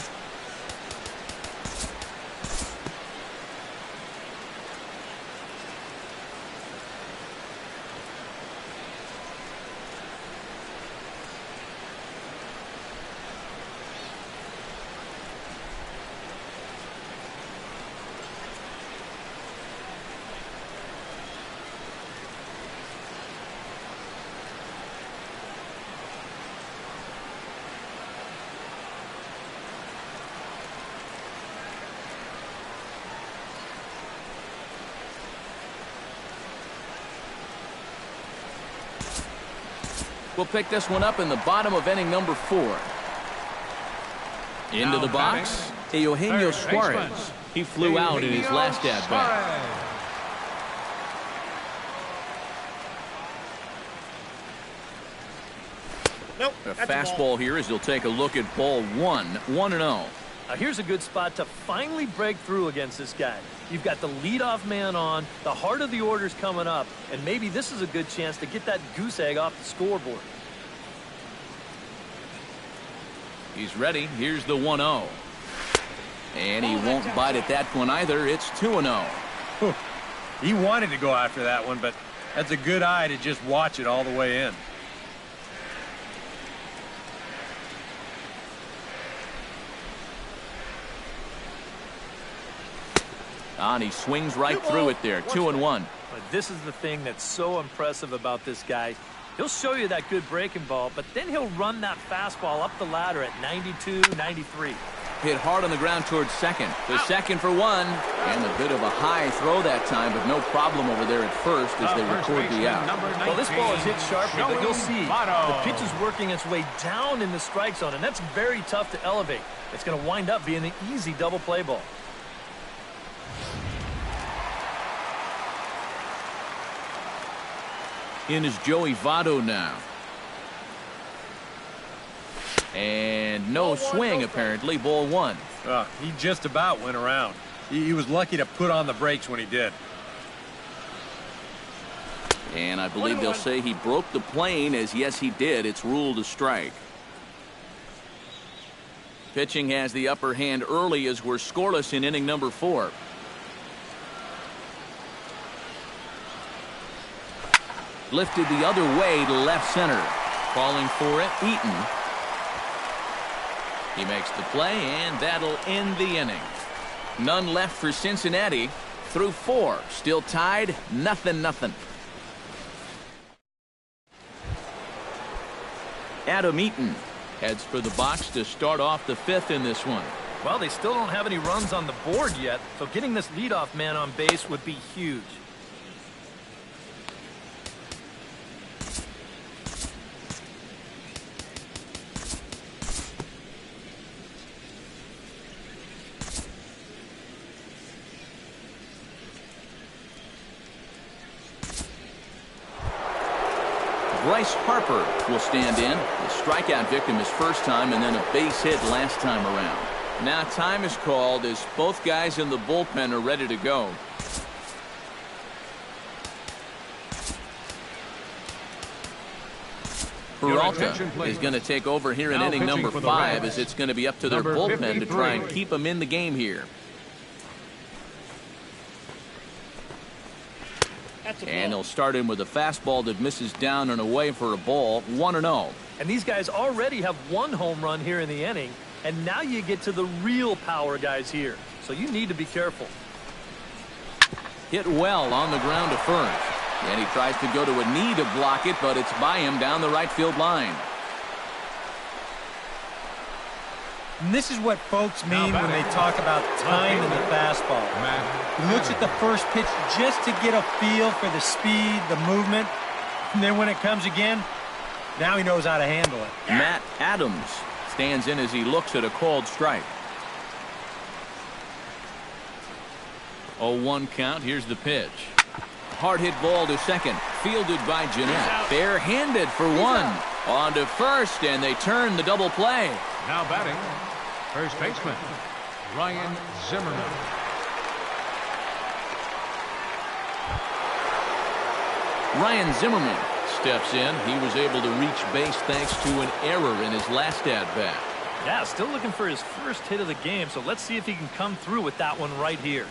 We'll pick this one up in the bottom of inning number 4. Into the box, Eugenio Suarez. He flew out in his last at-bat. Nope, A fastball here as he'll take a look at ball 1, 1-0. Now here's a good spot to finally break through against this guy. You've got the leadoff man on, the heart of the order's coming up, and maybe this is a good chance to get that goose egg off the scoreboard. He's ready. Here's the 1-0. And he won't bite at that one either. It's 2-0. He wanted to go after that one, but that's a good eye to just watch it all the way in. And he swings right through it there. 2-1. But this is the thing that's so impressive about this guy. He'll show you that good breaking ball, but then he'll run that fastball up the ladder at 92, 93. Hit hard on the ground towards second. The second for 1. And a bit of a high throw that time, but no problem over there at first as they record the out. Well, this ball is hit sharply, but you'll see the pitch is working its way down in the strike zone, and that's very tough to elevate. It's going to wind up being an easy double play ball. In is Joey Votto now. And no swing, apparently. Ball 1. He just about went around. He was lucky to put on the brakes when he did. And I believe they'll say he broke the plane, as yes, he did. It's ruled a strike. Pitching has the upper hand early as we're scoreless in inning number 4. Lifted the other way to left center. Calling for it, Eaton. He makes the play, and that'll end the inning. None left for Cincinnati. Through 4. Still tied, 0-0. Adam Eaton heads for the box to start off the 5th in this one. Well, they still don't have any runs on the board yet, so getting this leadoff man on base would be huge. Bryce Harper will stand in. The strikeout victim his first time, and then a base hit last time around. Now time is called as both guys in the bullpen are ready to go. Peralta is going to take over here in inning number 5, as it's going to be up to their bullpen to try and keep them in the game here. And he'll start in with a fastball that misses down and away for a ball. 1-0. And these guys already have 1 home run here in the inning, and now you get to the real power guys here. So you need to be careful. Hit well on the ground to first. And he tries to go to a knee to block it, but it's by him down the right field line. And this is what folks mean when they talk about time in the fastball. He looks at the first pitch just to get a feel for the speed, the movement, and then when it comes again, now he knows how to handle it. Matt Adams stands in as he looks at a called strike. 0-1 count. Here's the pitch. Hard hit ball to second. Fielded by Jeanette. Barehanded for 1. On to first, and they turn the double play. Now batting, first baseman, Ryan Zimmerman. Ryan Zimmerman steps in. He was able to reach base thanks to an error in his last at-bat. Yeah, still looking for his first hit of the game, so let's see if he can come through with that one right here.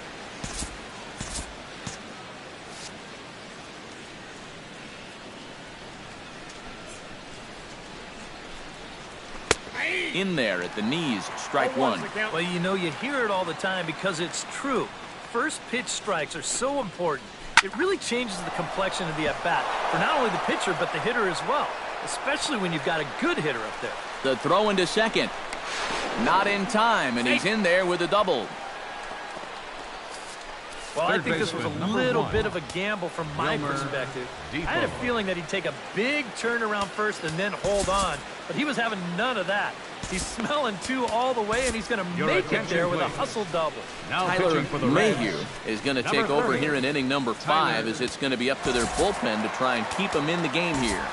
In there at the knees, strike 1. Well, you know, you hear it all the time because it's true. First pitch strikes are so important. It really changes the complexion of the at-bat for not only the pitcher but the hitter as well, especially when you've got a good hitter up there. The throw into second. Not in time, and he's in there with a double. Well, I think this was a little bit of a gamble from my perspective. I had a feeling that he'd take a big turn around first and then hold on, but he was having none of that. He's smelling two all the way, and he's going to make it there with a hustle double. Tyler Mayhew is going to take over here in inning number 5, as it's going to be up to their bullpen to try and keep him in the game here.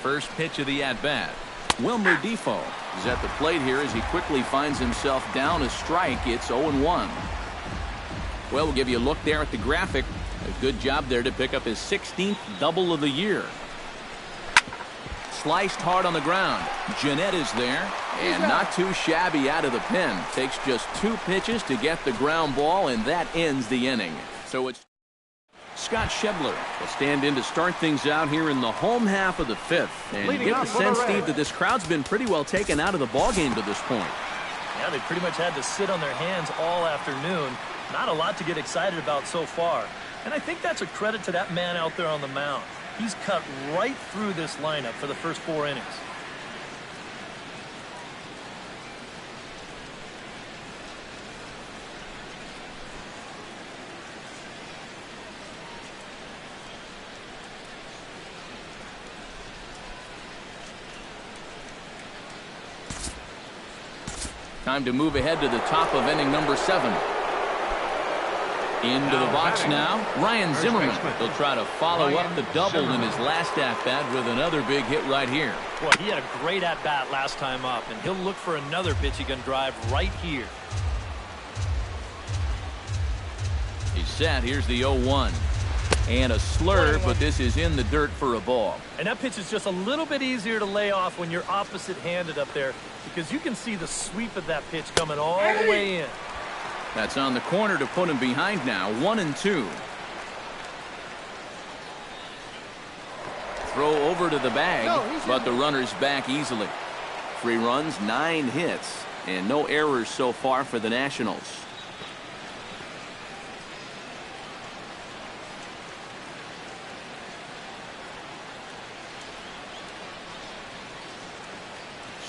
First pitch of the at-bat. Wilmer Defoe is at the plate here as he quickly finds himself down a strike. It's 0-1. Well, we'll give you a look there at the graphic. A good job there to pick up his 16th double of the year. Sliced hard on the ground. Jeanette is there, and not too shabby out of the pen. Takes just 2 pitches to get the ground ball, and that ends the inning. So it's Scott Schebler will stand in to start things out here in the home half of the 5th. And you get the sense, Steve, that this crowd's been pretty well taken out of the ballgame to this point. Yeah, they pretty much had to sit on their hands all afternoon. Not a lot to get excited about so far. And I think that's a credit to that man out there on the mound. He's cut right through this lineup for the first 4 innings. Time to move ahead to the top of inning number 7. Into the box now, Ryan Zimmerman. He'll try to follow up the double in his last at-bat with another big hit right here. Boy, he had a great at-bat last time up, and he'll look for another pitch he can drive right here. He's set. Here's the 0-1. And a slurve, but this is in the dirt for a ball. And that pitch is just a little bit easier to lay off when you're opposite-handed up there, because you can see the sweep of that pitch coming all the way in. That's on the corner to put him behind now. 1-2. Throw over to the bag, but the runner's back easily. 3 runs, 9 hits, and no errors so far for the Nationals.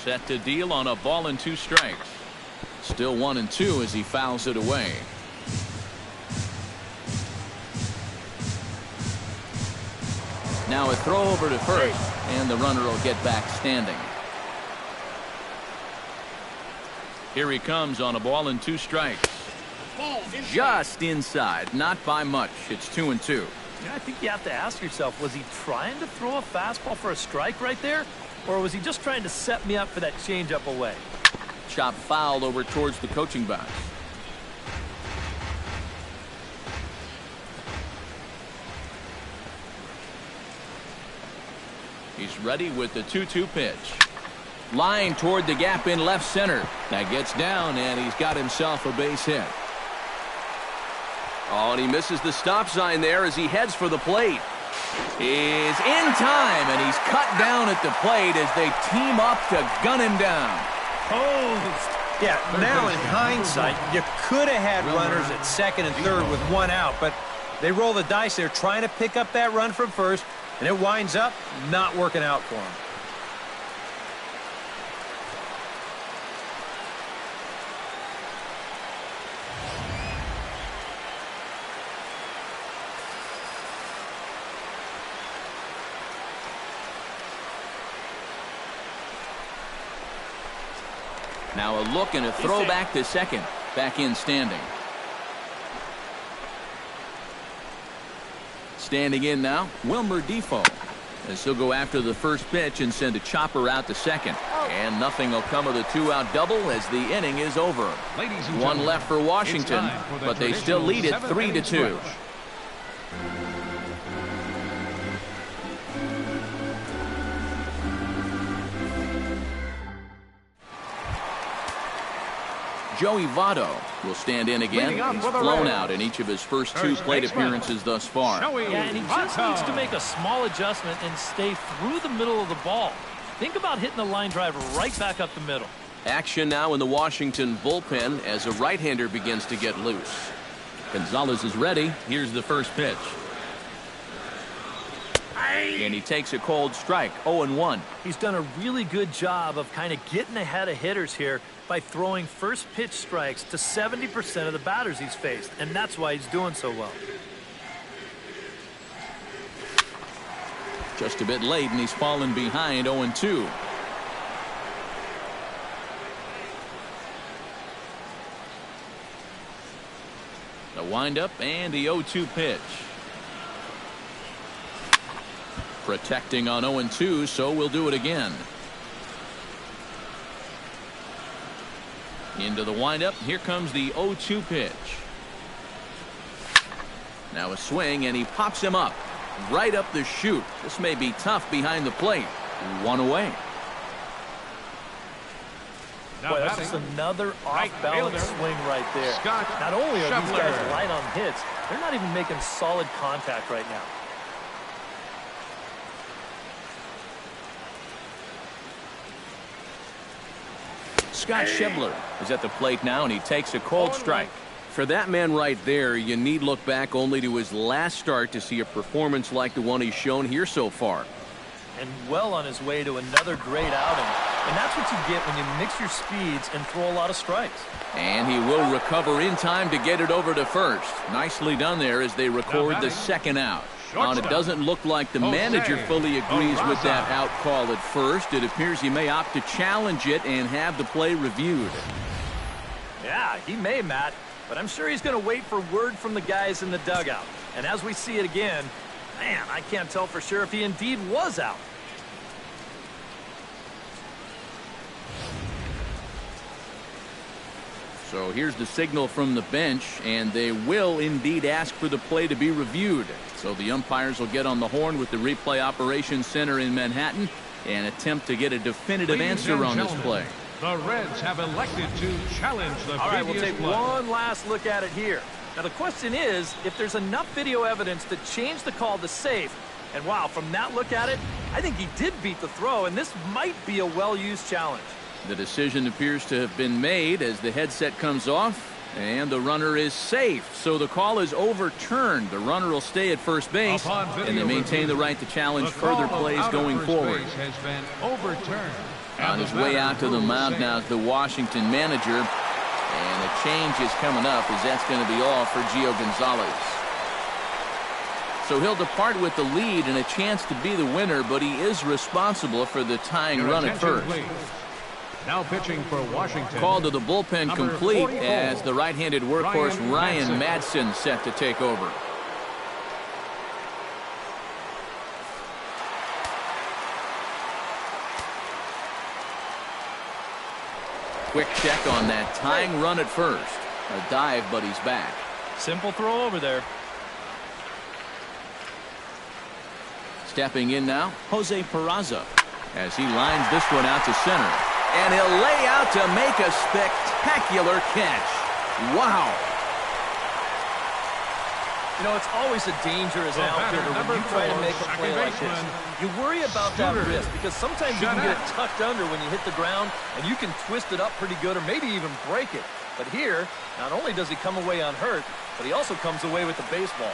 Set to deal on a ball and 2 strikes. Still 1-2 as he fouls it away. Now a throw over to first, and the runner will get back standing. Here he comes on a ball and 2 strikes. Just inside, not by much. It's 2-2. Yeah, I think you have to ask yourself, was he trying to throw a fastball for a strike right there? Or was he just trying to set me up for that changeup away? Chop fouled over towards the coaching box. He's ready with the 2-2 pitch. Line toward the gap in left center. That gets down, and he's got himself a base hit. Oh, and he misses the stop sign there as he heads for the plate. Is in time, and he's cut down at the plate as they team up to gun him down. Yeah, now in hindsight, you could have had runners at second and third with 1 out, but they roll the dice. They're trying to pick up that run from first, and it winds up not working out for them. Now a look and a throw back to second. Back in standing. Standing in now, Wilmer Defoe. As he'll go after the first pitch and send a chopper out to second. And nothing will come of the 2-out double as the inning is over. 1 left for Washington, but they still lead it 3-2. Joey Votto will stand in again. He's flown out in each of his first 2 plate appearances thus far. Yeah, and he just needs to make a small adjustment and stay through the middle of the ball. Think about hitting the line drive right back up the middle. Action now in the Washington bullpen as a right-hander begins to get loose. Gonzalez is ready. Here's the first pitch. And he takes a cold strike, 0-1. He's done a really good job of kind of getting ahead of hitters here by throwing first pitch strikes to 70% of the batters he's faced, and that's why he's doing so well. Just a bit late, and he's fallen behind 0-2. The windup and the 0-2 pitch. Protecting on 0-2, so we'll do it again. Into the windup. Here comes the 0-2 pitch. Now a swing, and he pops him up. Right up the chute. This may be tough behind the plate. 1 away. Boy, that's just another off-balance swing right there. Not only are these guys light on hits, they're not even making solid contact right now. Scott Schebler is at the plate now, and he takes a cold strike. For that man right there, you need look back only to his last start to see a performance like the one he's shown here so far. And well on his way to another great outing. And that's what you get when you mix your speeds and throw a lot of strikes. And he will recover in time to get it over to first. Nicely done there as they record the second out. And it doesn't look like the manager fully agrees with that out call at first. It appears he may opt to challenge it and have the play reviewed. Yeah, he may, Matt. But I'm sure he's going to wait for word from the guys in the dugout. And as we see it again, man, I can't tell for sure if he indeed was out. So here's the signal from the bench, and they will indeed ask for the play to be reviewed. So the umpires will get on the horn with the replay operations center in Manhattan and attempt to get a definitive answer on this play. The Reds have elected to challenge the All right, we'll previous take play. one last look at it here. Now, the question is, if there's enough video evidence to change the call to safe, and wow, from that look at it, I think he did beat the throw, and this might be a well-used challenge. The decision appears to have been made as the headset comes off, and the runner is safe. So the call is overturned. The runner will stay at first base, and they maintain the right to challenge further plays going forward. Has been overturned. On his way out to the mound now is the Washington manager. And a change is coming up as that's going to be all for Gio Gonzalez. So he'll depart with the lead and a chance to be the winner, but he is responsible for the tying run at first. Please. Now pitching for Washington. Call to the bullpen Number complete 44, as the right-handed workhorse Ryan Madson Madsen set to take over. Quick check on that tying run at first. A dive, but he's back. Simple throw over there. Stepping in now, Jose Peraza, as he lines this one out to center. And he'll lay out to make a spectacular catch. Wow. You know, it's always a danger as an outfielder when you try to make a play like this. You worry about that wrist because sometimes you can get it tucked under when you hit the ground, and you can twist it up pretty good or maybe even break it. But here, not only does he come away unhurt, but he also comes away with the baseball.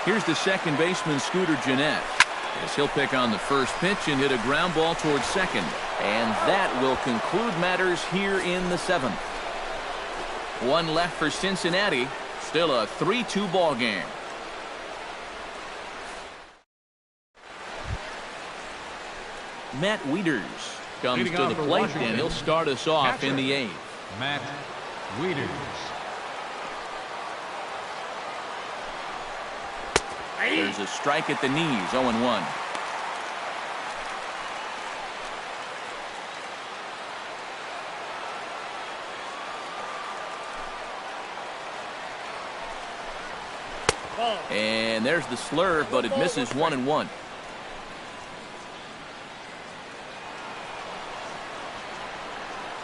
Here's the second baseman, Scooter Gennett, as he'll pick on the first pitch and hit a ground ball towards second. And that will conclude matters here in the seventh. One left for Cincinnati. Still a 3-2 ball game. Matt Wieters comes to the plate, and he'll start us off in the eighth. Matt Wieters. There's a strike at the knees, 0-1. And there's the slurve, but it misses 1-1.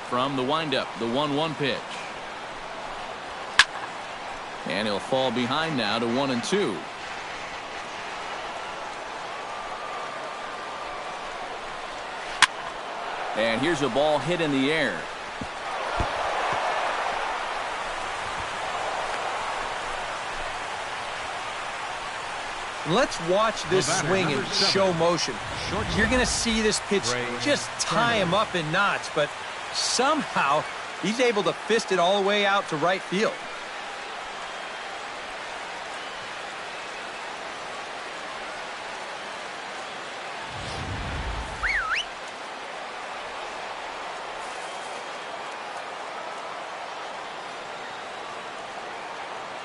From the windup, the 1-1 pitch. And he'll fall behind now to 1-2. And here's a ball hit in the air. And let's watch this swing in show motion. You're going to see this pitch just tie him up in knots, but somehow he's able to fist it all the way out to right field.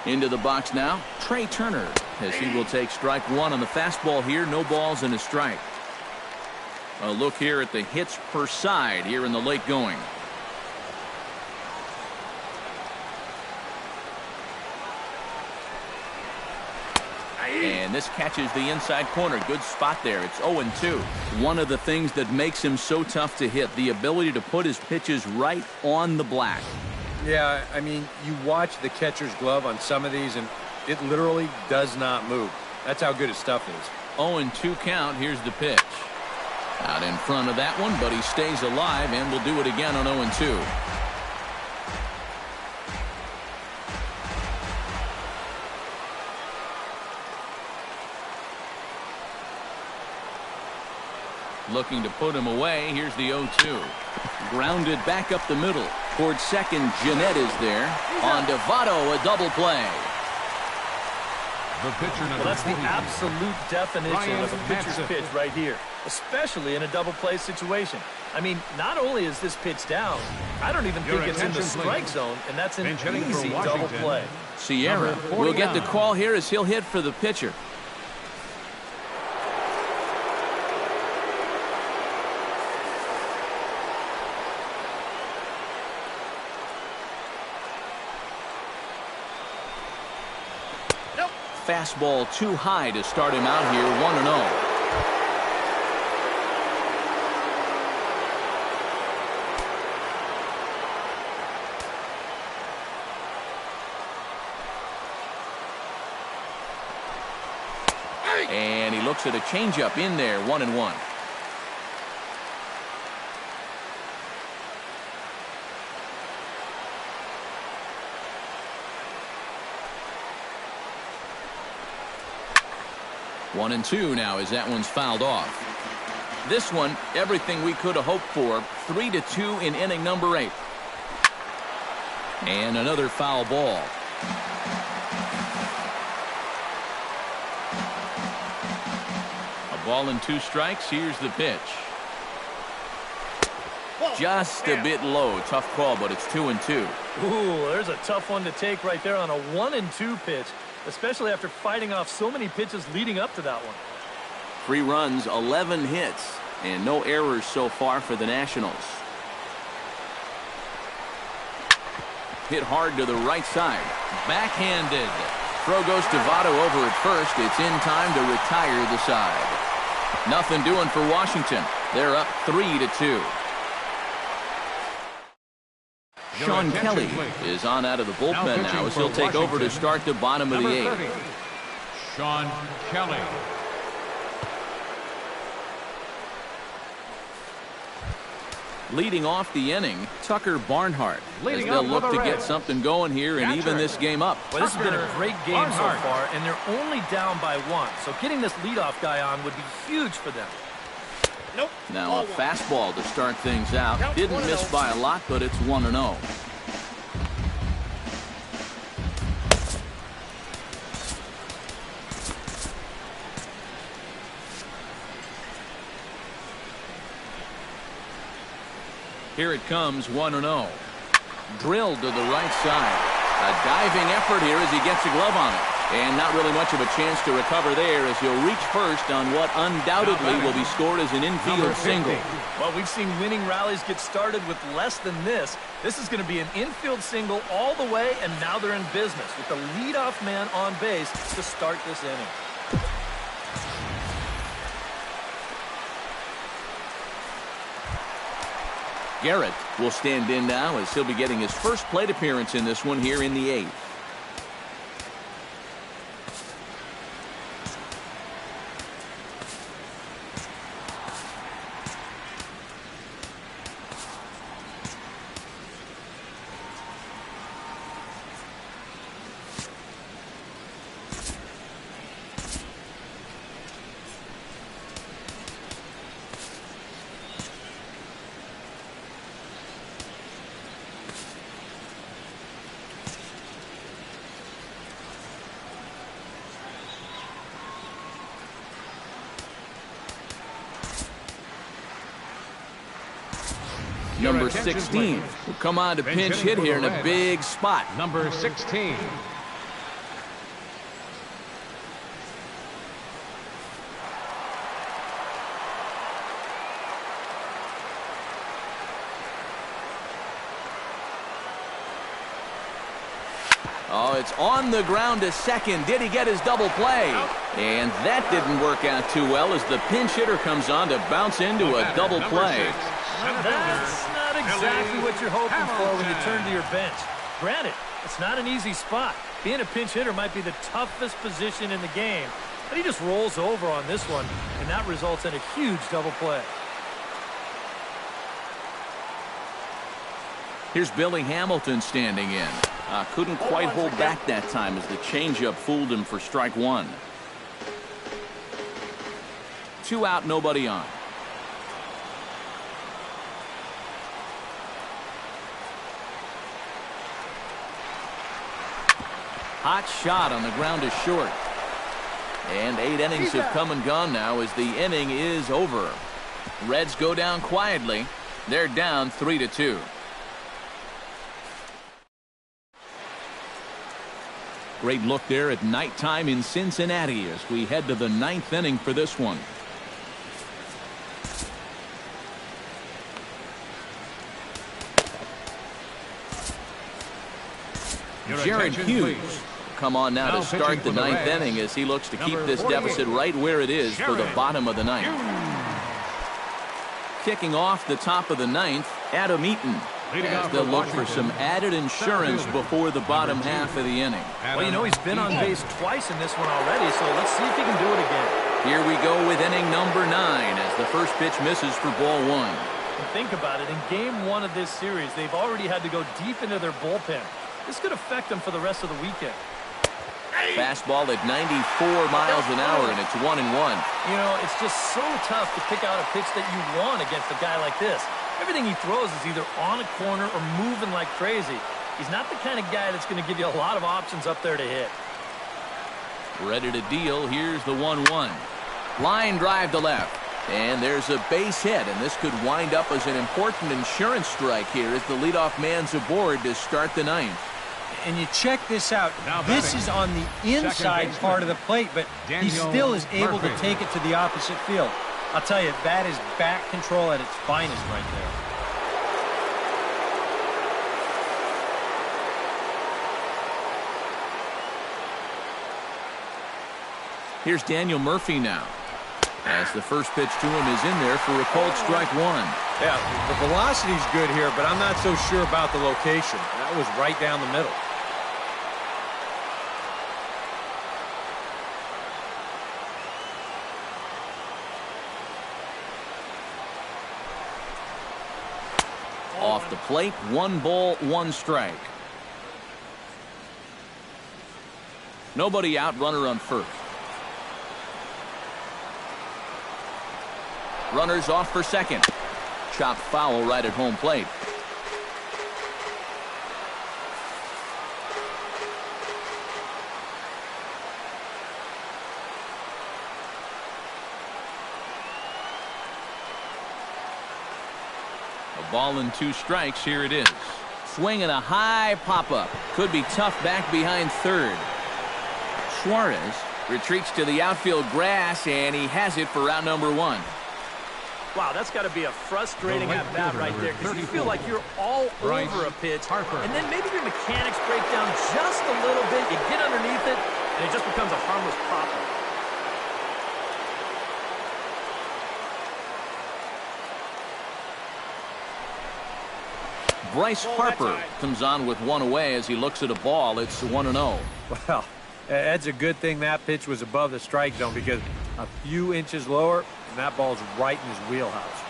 Into the box now, Trey Turner, as he will take strike one on the fastball here. No balls and a strike. A look here at the hits per side here in the late going. And this catches the inside corner. Good spot there. It's 0-2. One of the things that makes him so tough to hit, the ability to put his pitches right on the black. Yeah, I mean, you watch the catcher's glove on some of these, and it literally does not move. That's how good his stuff is. 0-2 count. Here's the pitch. Out in front of that one, but he stays alive and will do it again on 0-2. Looking to put him away. Here's the 0-2. Grounded back up the middle. Towards second, Jeanette is there. On to Votto, a double play. Well, that's the absolute definition of a pitcher's pitch right here, especially in a double play situation. I mean, not only is this pitch down, I don't even think it's in the strike zone, and that's an easy double play. Sierra will get the call here as he'll hit for the pitcher. Fastball too high to start him out here, 1-0. And he looks at a changeup in there, 1-1. One and two now as that one's fouled off. This one, everything we could have hoped for. 3-2 in inning number 8. And another foul ball. A ball and 2 strikes. Here's the pitch. Just a bit low. Tough call, but it's 2-2. Ooh, there's a tough one to take right there on a 1-2 pitch, especially after fighting off so many pitches leading up to that one. 3 runs, 11 hits, and no errors so far for the Nationals. Hit hard to the right side. Backhanded. Throw goes to Votto over at first. It's in time to retire the side. Nothing doing for Washington. They're up 3-2. Sean Kelly is on out of the bullpen now as he'll take over to start the bottom of the 8th. Sean Kelly. Leading off the inning, Tucker Barnhart, as they'll look to get something going here and even this game up. Well, this has been a great game so far, and they're only down by 1. So getting this leadoff guy on would be huge for them. Now a fastball to start things out. Didn't miss by a lot, but it's 1-0. Here it comes, 1-0. Drilled to the right side. A diving effort here as he gets a glove on it. And not really much of a chance to recover there as he'll reach first on what undoubtedly will be scored as an infield single. Well, we've seen winning rallies get started with less than this. This is going to be an infield single all the way, and now they're in business with the leadoff man on base to start this inning. Garrett will stand in now as he'll be getting his first plate appearance in this one here in the 8th. Number 16 will come on to pinch hit here in a big spot. Number 16. Oh, it's on the ground to second. Did he get his double play? And that didn't work out too well as the pinch hitter comes on to bounce into a double play. That's not exactly what you're hoping for when you turn to your bench. Granted, it's not an easy spot. Being a pinch hitter might be the toughest position in the game, but he just rolls over on this one, and that results in a huge double play. Here's Billy Hamilton standing in. Couldn't quite hold back that time as the changeup fooled him for strike one. 2 out, nobody on. Hot shot on the ground is short. And 8 innings have come and gone now as the inning is over. Reds go down quietly. They're down 3-2. Great look there at nighttime in Cincinnati as we head to the 9th inning for this one. Jared Hughes come on now to start the 9th inning as he looks to keep this deficit right where it is for the bottom of the 9th. Kicking off the top of the 9th, Adam Eaton, as they'll look for some added insurance before the bottom half of the inning. Well, you know, he's been on base twice in this one already, so let's see if he can do it again. Here we go with inning number 9 as the first pitch misses for ball 1. And think about it, in game 1 of this series, they've already had to go deep into their bullpen. This could affect them for the rest of the weekend. Fastball at 94 miles an hour, and it's 1-1. You know, it's just so tough to pick out a pitch that you want against a guy like this. Everything he throws is either on a corner or moving like crazy. He's not the kind of guy that's going to give you a lot of options up there to hit. Ready to deal. Here's the 1-1. Line drive to left. And there's a base hit, and this could wind up as an important insurance strike here as the leadoff man's aboard to start the 9th. And you check this out. This is on the inside part of the plate, but he still is able to take it to the opposite field. I'll tell you, that is bat control at its finest right there. Here's Daniel Murphy now, as the first pitch to him is in there for a called strike 1. Yeah, the velocity's good here, but I'm not so sure about the location. That was right down the middle. Off the plate, 1 ball, 1 strike. Nobody out, runner on first. Runners off for second. Chopped foul right at home plate. A ball and 2 strikes. Here it is. Swing and a high pop-up. Could be tough back behind third. Suarez retreats to the outfield grass, and he has it for round number 1. Wow, that's got to be a frustrating at-bat right there because you feel like you're all over a pitch, and then maybe your mechanics break down just a little bit, you get underneath it, and it just becomes a harmless pop-up. Bryce Harper comes on with 1 away as he looks at a ball. It's 1-0. Well, that's a good thing that pitch was above the strike zone because a few inches lower, and that ball's right in his wheelhouse.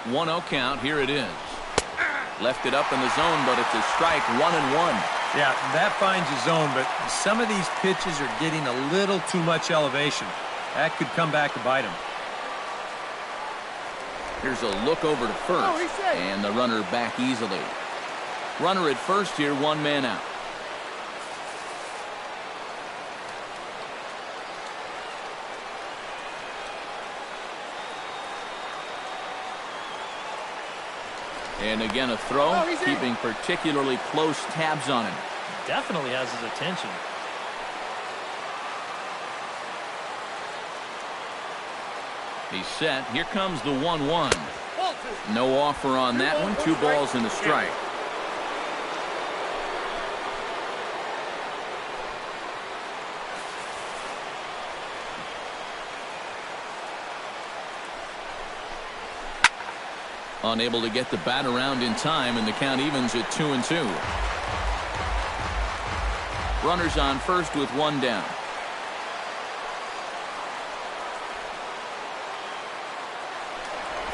1-0 count. Here it is. Left it up in the zone, but it's a strike. 1-1. Yeah, that finds his zone, but some of these pitches are getting a little too much elevation. That could come back to bite him. Here's a look over to first, and the runner back easily. Runner at first here, 1 man out. And again, a throw, keeping particularly close tabs on him. Definitely has his attention. He's set. Here comes the 1-1. No offer on that one. 2 balls and a strike. Unable to get the bat around in time, and the count evens at 2-2. Runners on first with 1 down.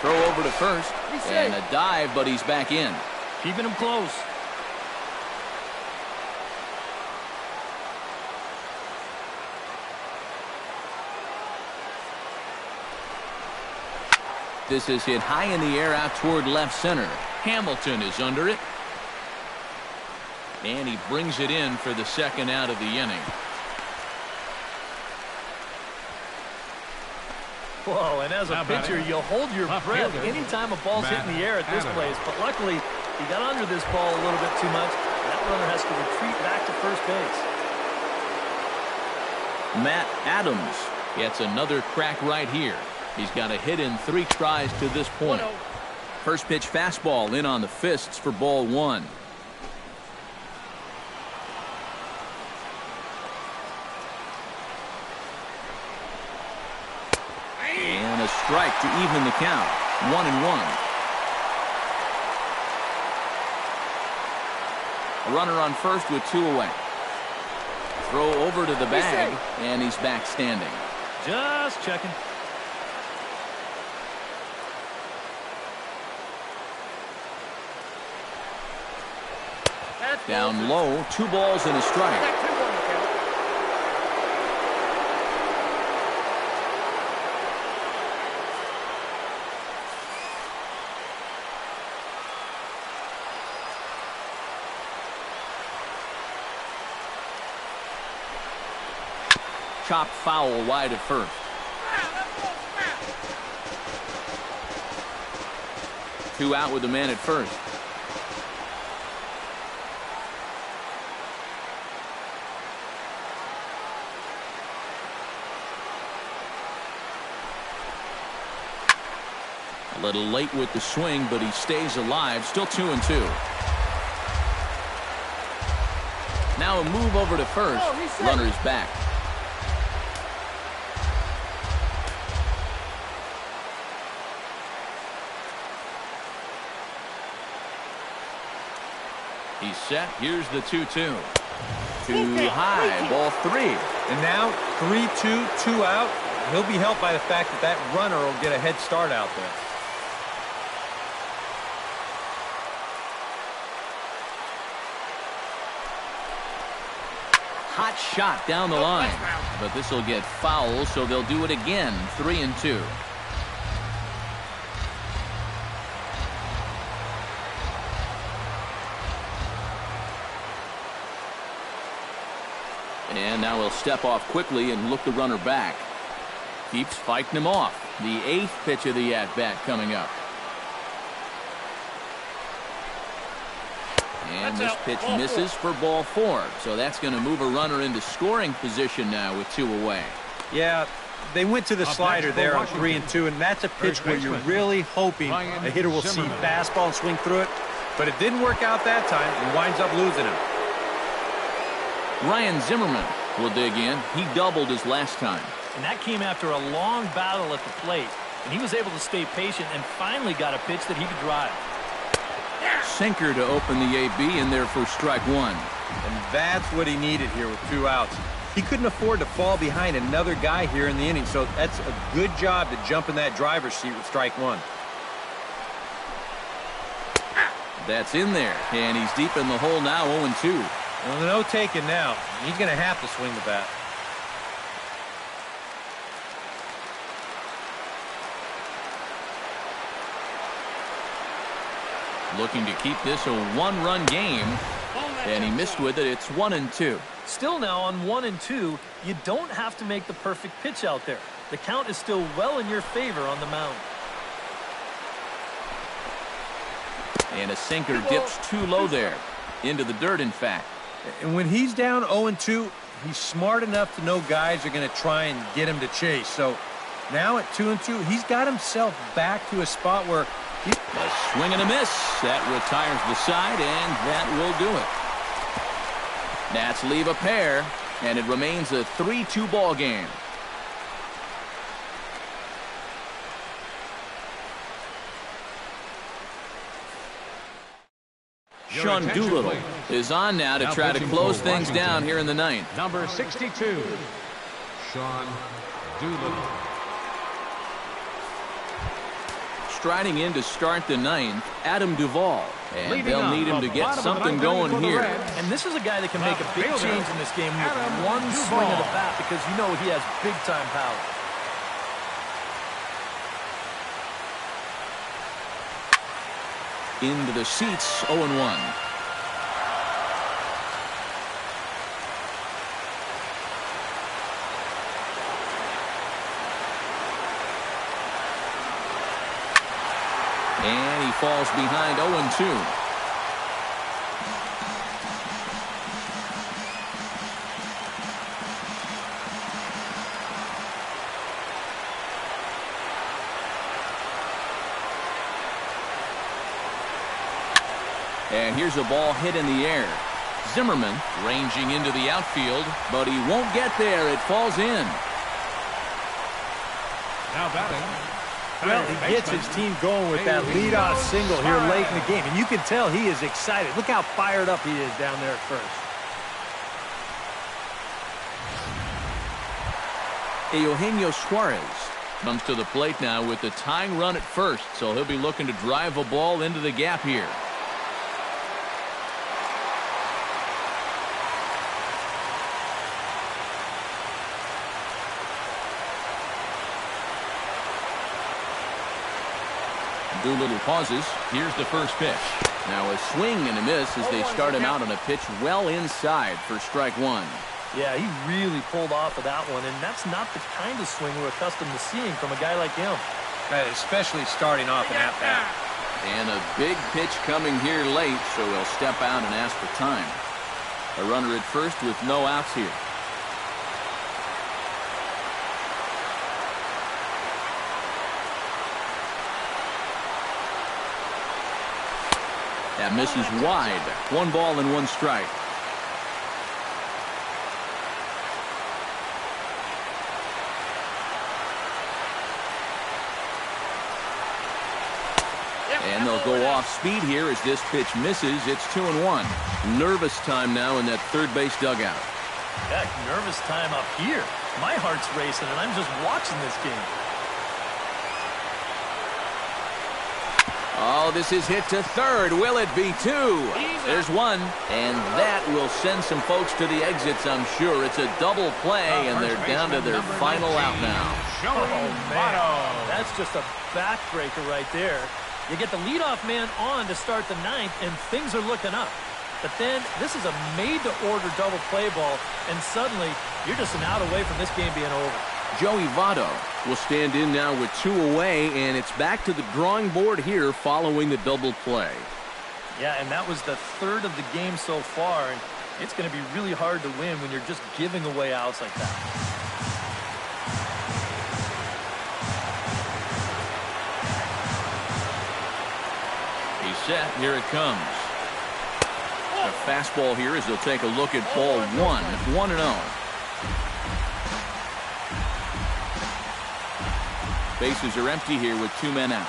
Throw over to first, and a dive, but he's back in. Keeping him close. This is hit high in the air out toward left center. Hamilton is under it. And he brings it in for the second out of the inning. Whoa, and as a pitcher, you'll hold your breath anytime a ball's hit in the air at this place. But luckily, he got under this ball a little bit too much. That runner has to retreat back to first base. Matt Adams gets another crack right here. He's got a hit in 3 tries to this point. First pitch fastball in on the fists for ball 1. And a strike to even the count. 1-1. A runner on first with 2 away. Throw over to the bag, and he's back standing. Just checking. Down low, 2 balls and a strike. Chopped foul wide of first. Two out with the man at first. A little late with the swing, but he stays alive. Still 2-2. Now a move over to first. Runner's back. He's set. Here's the 2-2. Too high. Ball 3. And now 3-2, 2 out. He'll be helped by the fact that that runner will get a head start out there. Hot shot down the line. But this will get foul, so they'll do it again. 3-2. And now he'll step off quickly and look the runner back. Keeps fighting him off. The 8th pitch of the at-bat coming up. And this pitch misses for ball 4. So that's going to move a runner into scoring position now with 2 away. Yeah, they went to the slider there on 3-2, and that's a pitch where you're really hoping the hitter will see fastball and swing through it. But it didn't work out that time. He winds up losing him. Ryan Zimmerman will dig in. He doubled his last time. And that came after a long battle at the plate. And he was able to stay patient and finally got a pitch that he could drive. Sinker to open the AB in there for strike 1. And that's what he needed here with 2 outs. He couldn't afford to fall behind another guy here in the inning, so that's a good job to jump in that driver's seat with strike 1. That's in there, and he's deep in the hole now, 0-2. Well, no taking now. He's going to have to swing the bat. Looking to keep this a 1-run game, and he missed with it. It's 1-2. Still now on 1-2, you don't have to make the perfect pitch out there. The count is still well in your favor on the mound. And a sinker dips too low there. Into the dirt, in fact. And when he's down 0-2, he's smart enough to know guys are going to try and get him to chase. So now at 2-2, he's got himself back to a spot where he... A swing and a miss. That retires the side, and that will do it. Nats leave a pair, and it remains a 3-2 ball game. Sean Doolittle is on now to try to close things down here in the ninth. Number 62, Sean Doolittle. Striding in to start the ninth, Adam Duvall. And they'll need him to get something going here. And this is a guy that can make a big change in this game with one swing of the bat, because you know he has big-time power. Into the seats, 0-1. And he falls behind 0-2. And here's a ball hit in the air. Zimmerman ranging into the outfield, but he won't get there. It falls in. Now batting. Well, he gets his team going with that leadoff single here late in the game. And you can tell he is excited. Look how fired up he is down there at first. Eugenio Suarez comes to the plate now with the tying run at first, so he'll be looking to drive a ball into the gap here. Doolittle pauses. Here's the first pitch. Now a swing and a miss as they start him out on a pitch well inside for strike one. Yeah, he really pulled off of that one, and that's not the kind of swing we're accustomed to seeing from a guy like him. Especially starting off an at-bat. And a big pitch coming here late, so he'll step out and ask for time. A runner at first with no outs here. That misses wide. 1 ball and 1 strike. And they'll go off speed here as this pitch misses. It's 2-1. Nervous time now in that third base dugout. Yeah, nervous time up here. My heart's racing, and I'm just watching this game. Oh, this is hit to third. Will it be 2? There's 1. And that will send some folks to the exits, I'm sure. It's a double play, and they're down to their final out now. Oh, man. That's just a backbreaker right there. You get the leadoff man on to start the ninth, and things are looking up. But then this is a made-to-order double play ball, and suddenly you're just an out away from this game being over. Joey Votto will stand in now with 2 away, and it's back to the drawing board here following the double play. Yeah, and that was the third of the game so far, and it's going to be really hard to win when you're just giving away outs like that. He's set. Here it comes. A fastball here as they'll take a look at ball 1. 1-0. Bases are empty here with 2 men out.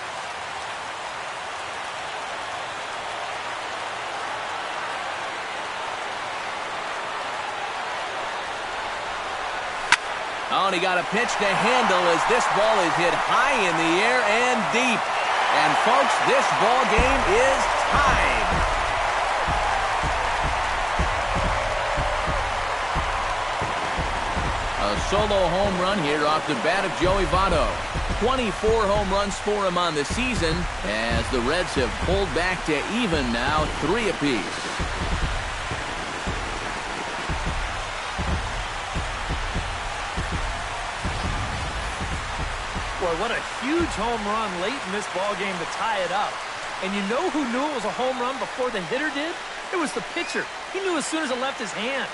Oh, and he got a pitch to handle as this ball is hit high in the air and deep. And folks, this ball game is tied. A solo home run here off the bat of Joey Votto. 24 home runs for him on the season as the Reds have pulled back to even now, 3 apiece. Boy, what a huge home run late in this ball game to tie it up. And you know who knew it was a home run before the hitter did? It was the pitcher. He knew as soon as it left his hand.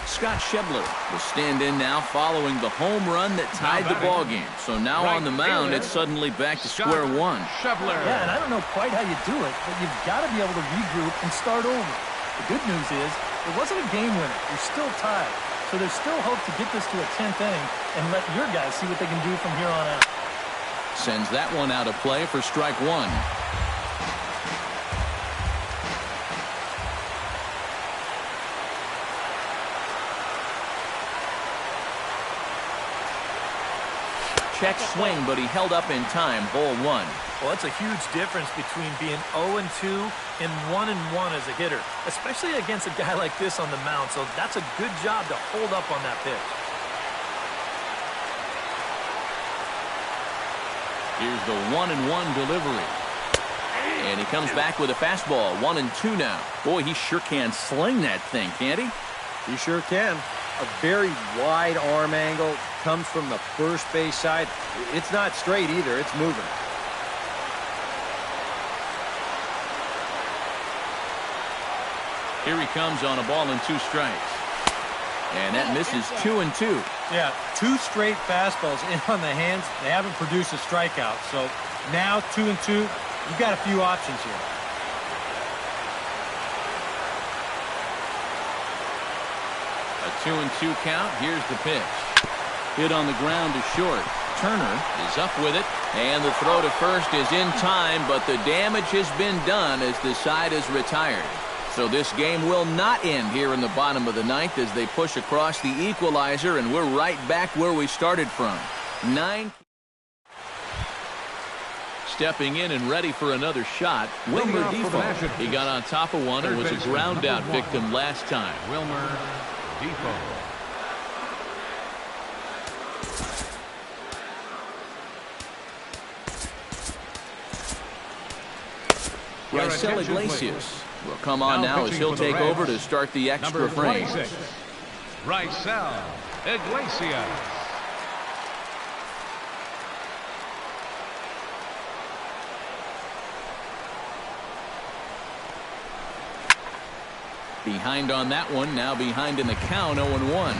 Scott Schebler will stand in now following the home run that tied the ball game. So now on the mound, it's suddenly back to square one. Schebler. Yeah, and I don't know quite how you do it, but you've got to be able to regroup and start over. The good news is, it wasn't a game winner. You're still tied. So there's still hope to get this to a 10th inning and let your guys see what they can do from here on out. Sends that one out of play for strike one. Check swing, but he held up in time. Ball one. Well, that's a huge difference between being 0-2 and 1-1 as a hitter, especially against a guy like this on the mound. So that's a good job to hold up on that pitch. Here's the 1-1 delivery. And he comes back with a fastball. 1-2 now. Boy, he sure can sling that thing, can't he? He sure can. A very wide arm angle. Comes from the first base side. It's not straight either. It's moving. Here he comes on a ball and 2 strikes. And that misses 2-2. Yeah, 2 straight fastballs in on the hands. They haven't produced a strikeout. So now 2-2. You've got a few options here. A 2-2 count. Here's the pitch. Hit on the ground to short. Turner is up with it. And the throw to first is in time, but the damage has been done as the side is retired. So this game will not end here in the bottom of the 9th as they push across the equalizer, and we're right back where we started from. 9. Stepping in and ready for another shot, Wilmer Defoe. He got on top of one and was a ground out victim last time. Wilmer Defoe. Raisel Iglesias will come on now as he'll take over to start the extra frame. Raisel Iglesias. Behind on that one, now behind in the count, 0-1.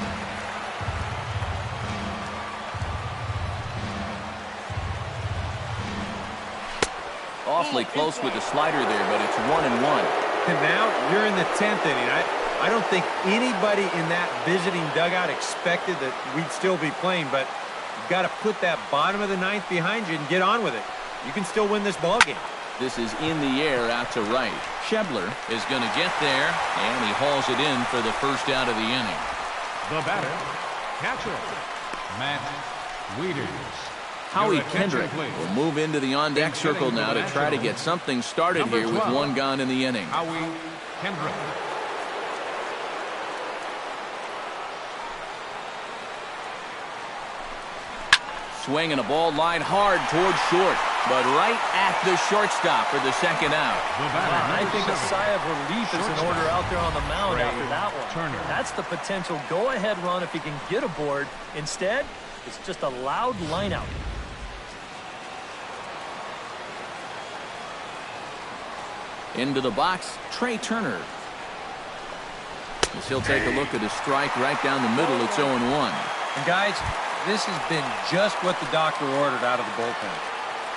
Awfully close with the slider there, but it's 1-1. And now you're in the 10th inning. I don't think anybody in that visiting dugout expected that we'd still be playing, but you've got to put that bottom of the 9th behind you and get on with it. You can still win this ball game. This is in the air out to right. Schebler is going to get there, and he hauls it in for the first out of the inning. The batter, catcher, Matt Wieters. Howie Kendrick will move into the on-deck circle now to try to get something started here with 1 gone in the inning. Howie Kendrick. Swing and a ball line hard towards short, but right at the shortstop for the second out. I think a sigh of relief is in order out there on the mound after that one. Turner. That's the potential go-ahead run if he can get aboard. Instead, it's just a loud line-out. Into the box, Trey Turner. As he'll take a look at his strike right down the middle, it's 0-1. And guys, this has been just what the doctor ordered out of the bullpen.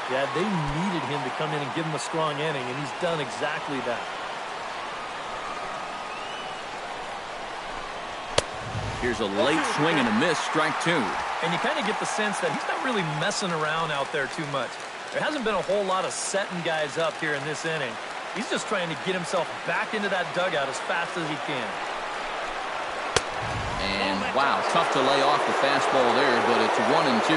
Yeah, they needed him to come in and give him a strong inning, and he's done exactly that. Here's a late swing and a miss, strike 2. And you kind of get the sense that he's not really messing around out there too much. There hasn't been a whole lot of setting guys up here in this inning. He's just trying to get himself back into that dugout as fast as he can. And wow, tough to lay off the fastball there, but it's 1-2.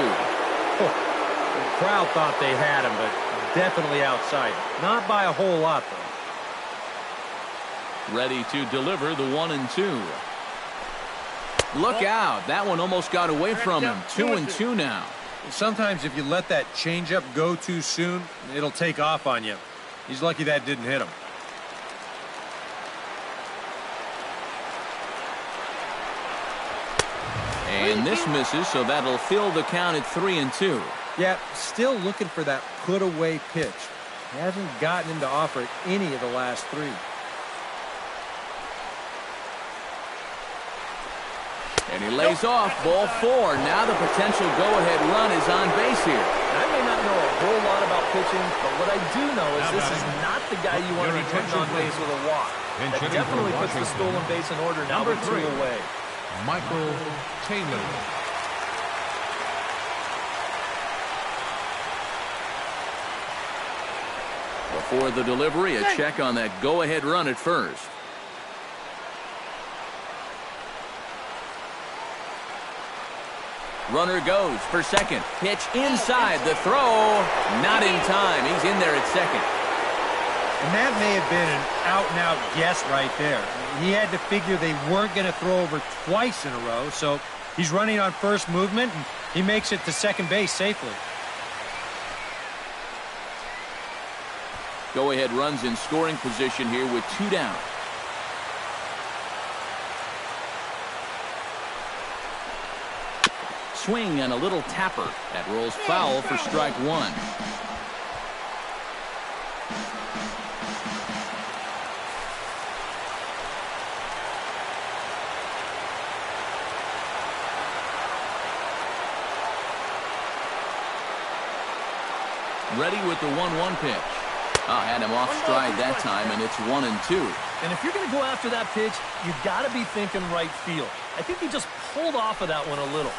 Oh, the crowd thought they had him, but definitely outside. Not by a whole lot, though. Ready to deliver the 1-2. Look out. That one almost got away from him. 2-2 now. Sometimes if you let that changeup go too soon, it'll take off on you. He's lucky that didn't hit him. And this misses, so that'll fill the count at 3-2. Yeah, still looking for that put-away pitch. Hasn't gotten him to offer any of the last 3. And he lays off ball 4. Now the potential go-ahead run is on base here. I may not know a whole lot about pitching, but what I do know is this is not the guy you want to be putting on base with a walk. That definitely puts the stolen base in order. Number 2 away. Michael Taylor. Before the delivery, a check on that go-ahead run at first. Runner goes for second. Pitch inside. The throw, not in time. He's in there at second. And that may have been an out-and-out guess right there. He had to figure they weren't going to throw over twice in a row, so he's running on first movement, and he makes it to second base safely. Go-ahead runs in scoring position here with 2 down. Swing and a little tapper. That rolls foul for strike 1. Ready with the 1-1 pitch. Had him off stride that time, and it's 1-2. And if you're going to go after that pitch, you've got to be thinking right field. I think he just pulled off of that one a little.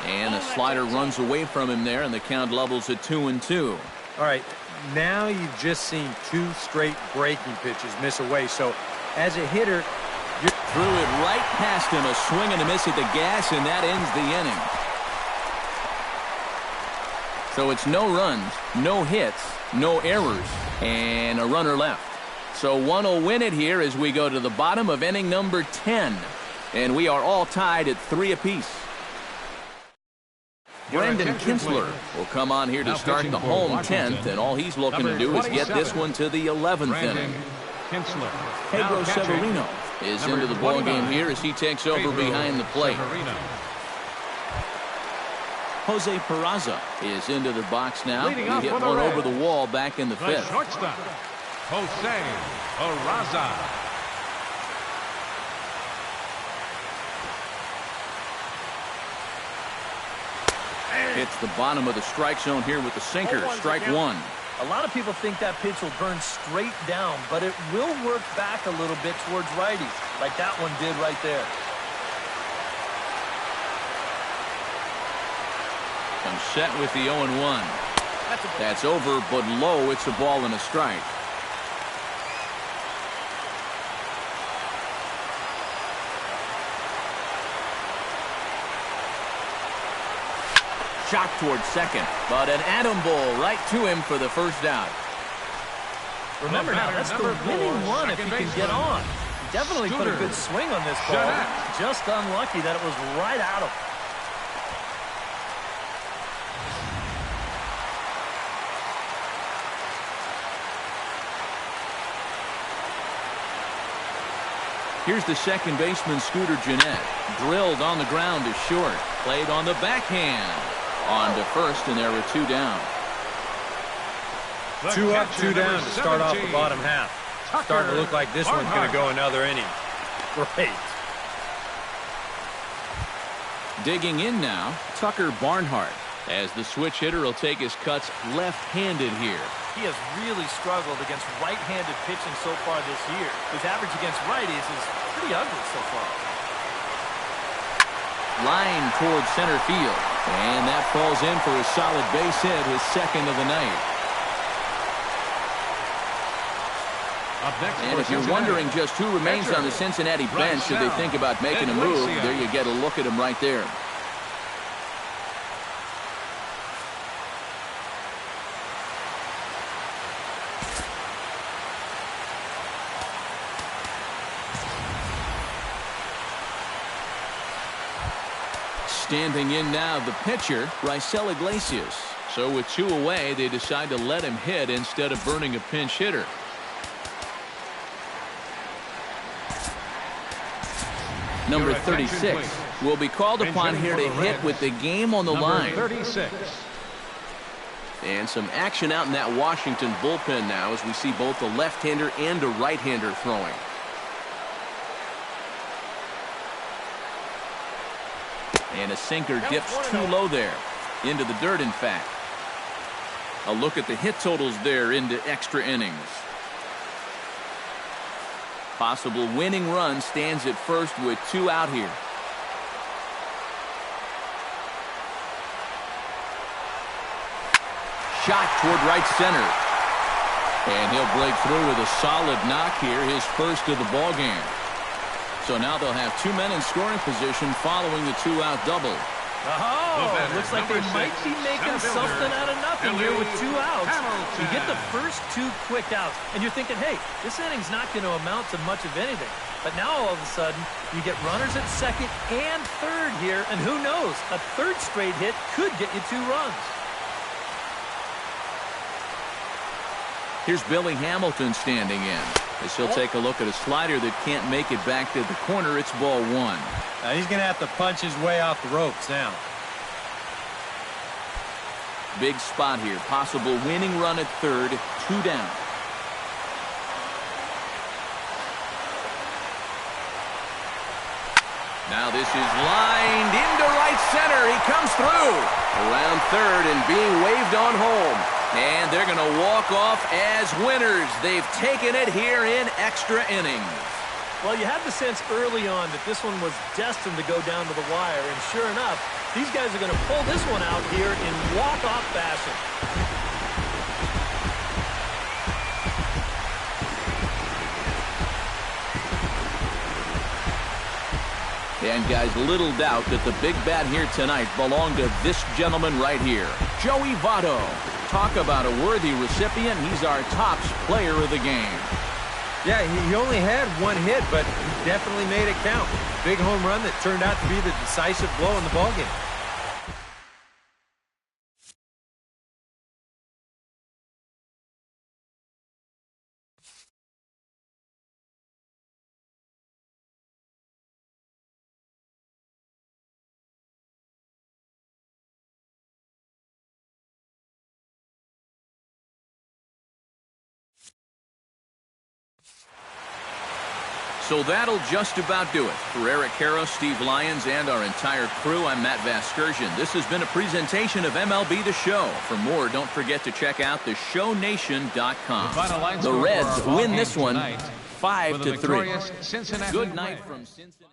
And a slider runs away from him there, and the count levels at 2-2. All right, now you've just seen 2 straight breaking pitches miss away. So as a hitter, threw it right past him, a swing and a miss at the gas, and that ends the inning. So it's no runs, no hits, no errors, and a runner left. So one will win it here as we go to the bottom of inning number 10. And we are all tied at 3 apiece. Brandon Kinsler will come on here to start the home 10th, and all he's looking to do is get this one to the 11th inning. Pedro Severino is into the ballgame here as he takes over behind the plate. Jose Peraza is into the box now. He hit one over the wall back in the 5th. Shortstop, Jose Peraza. Hits the bottom of the strike zone here with the sinker. Strike 1. A lot of people think that pitch will burn straight down, but it will work back a little bit towards righties, like that one did right there. Comes set with the 0-1. That's over, but low. It's a ball and a strike. Shot towards second, but an atom ball right to him for the first out. Remember now, that's the winning run if he can get on. He definitely put a good swing on this ball. Just unlucky that it was right out of him. Here's the second baseman, Scooter Gennett. Drilled on the ground to short. Played on the backhand. On to first, and there were 2 down. 2 up, 2 down to start off the bottom half. Starting to look like this one's going to go another inning. Great. Digging in now, Tucker Barnhart, as the switch hitter will take his cuts left-handed here. He has really struggled against right-handed pitching so far this year. His average against righties is pretty ugly so far. Line towards center field. And that falls in for a solid base hit, his second of the night. And if you're wondering just who remains on the Cincinnati bench, should they think about making a move, there you get a look at him right there. Standing in now, the pitcher, Raisel Iglesias. So with 2 away, they decide to let him hit instead of burning a pinch hitter. Number 36 will be called upon here to hit with the game on the line. 36. And some action out in that Washington bullpen now as we see both a left-hander and a right-hander throwing. And a sinker dips too low there. Into the dirt, in fact. A look at the hit totals there into extra innings. Possible winning run stands at first with 2 out here. Shot toward right center. And he'll break through with a solid knock here, his first of the ball game. So now they'll have 2 men in scoring position following the 2-out double. Oh, looks like they might be making something out of nothing here with 2 outs. You get the first 2 quick outs, and you're thinking, hey, this inning's not going to amount to much of anything. But now all of a sudden, you get runners at second and third here, and who knows, a third straight hit could get you 2 runs. Here's Billy Hamilton standing in as he'll take a look at a slider that can't make it back to the corner. It's ball 1. Now he's going to have to punch his way off the ropes now. Big spot here. Possible winning run at third. 2 down. Now this is lined into right center. He comes through. Around third and being waved on home. And they're going to walk off as winners. They've taken it here in extra innings. Well, you had the sense early on that this one was destined to go down to the wire. And sure enough, these guys are going to pull this one out here in walk-off fashion. And guys, little doubt that the big bat here tonight belonged to this gentleman right here, Joey Votto. Talk about a worthy recipient. He's our tops player of the game. Yeah, he only had 1 hit, but he definitely made it count. Big home run that turned out to be the decisive blow in the ballgame. So that'll just about do it. For Eric Harrow, Steve Lyons, and our entire crew, I'm Matt Vasgersian. This has been a presentation of MLB The Show. For more, don't forget to check out theshownation.com. The Reds win this one 5-3. Good night from Cincinnati.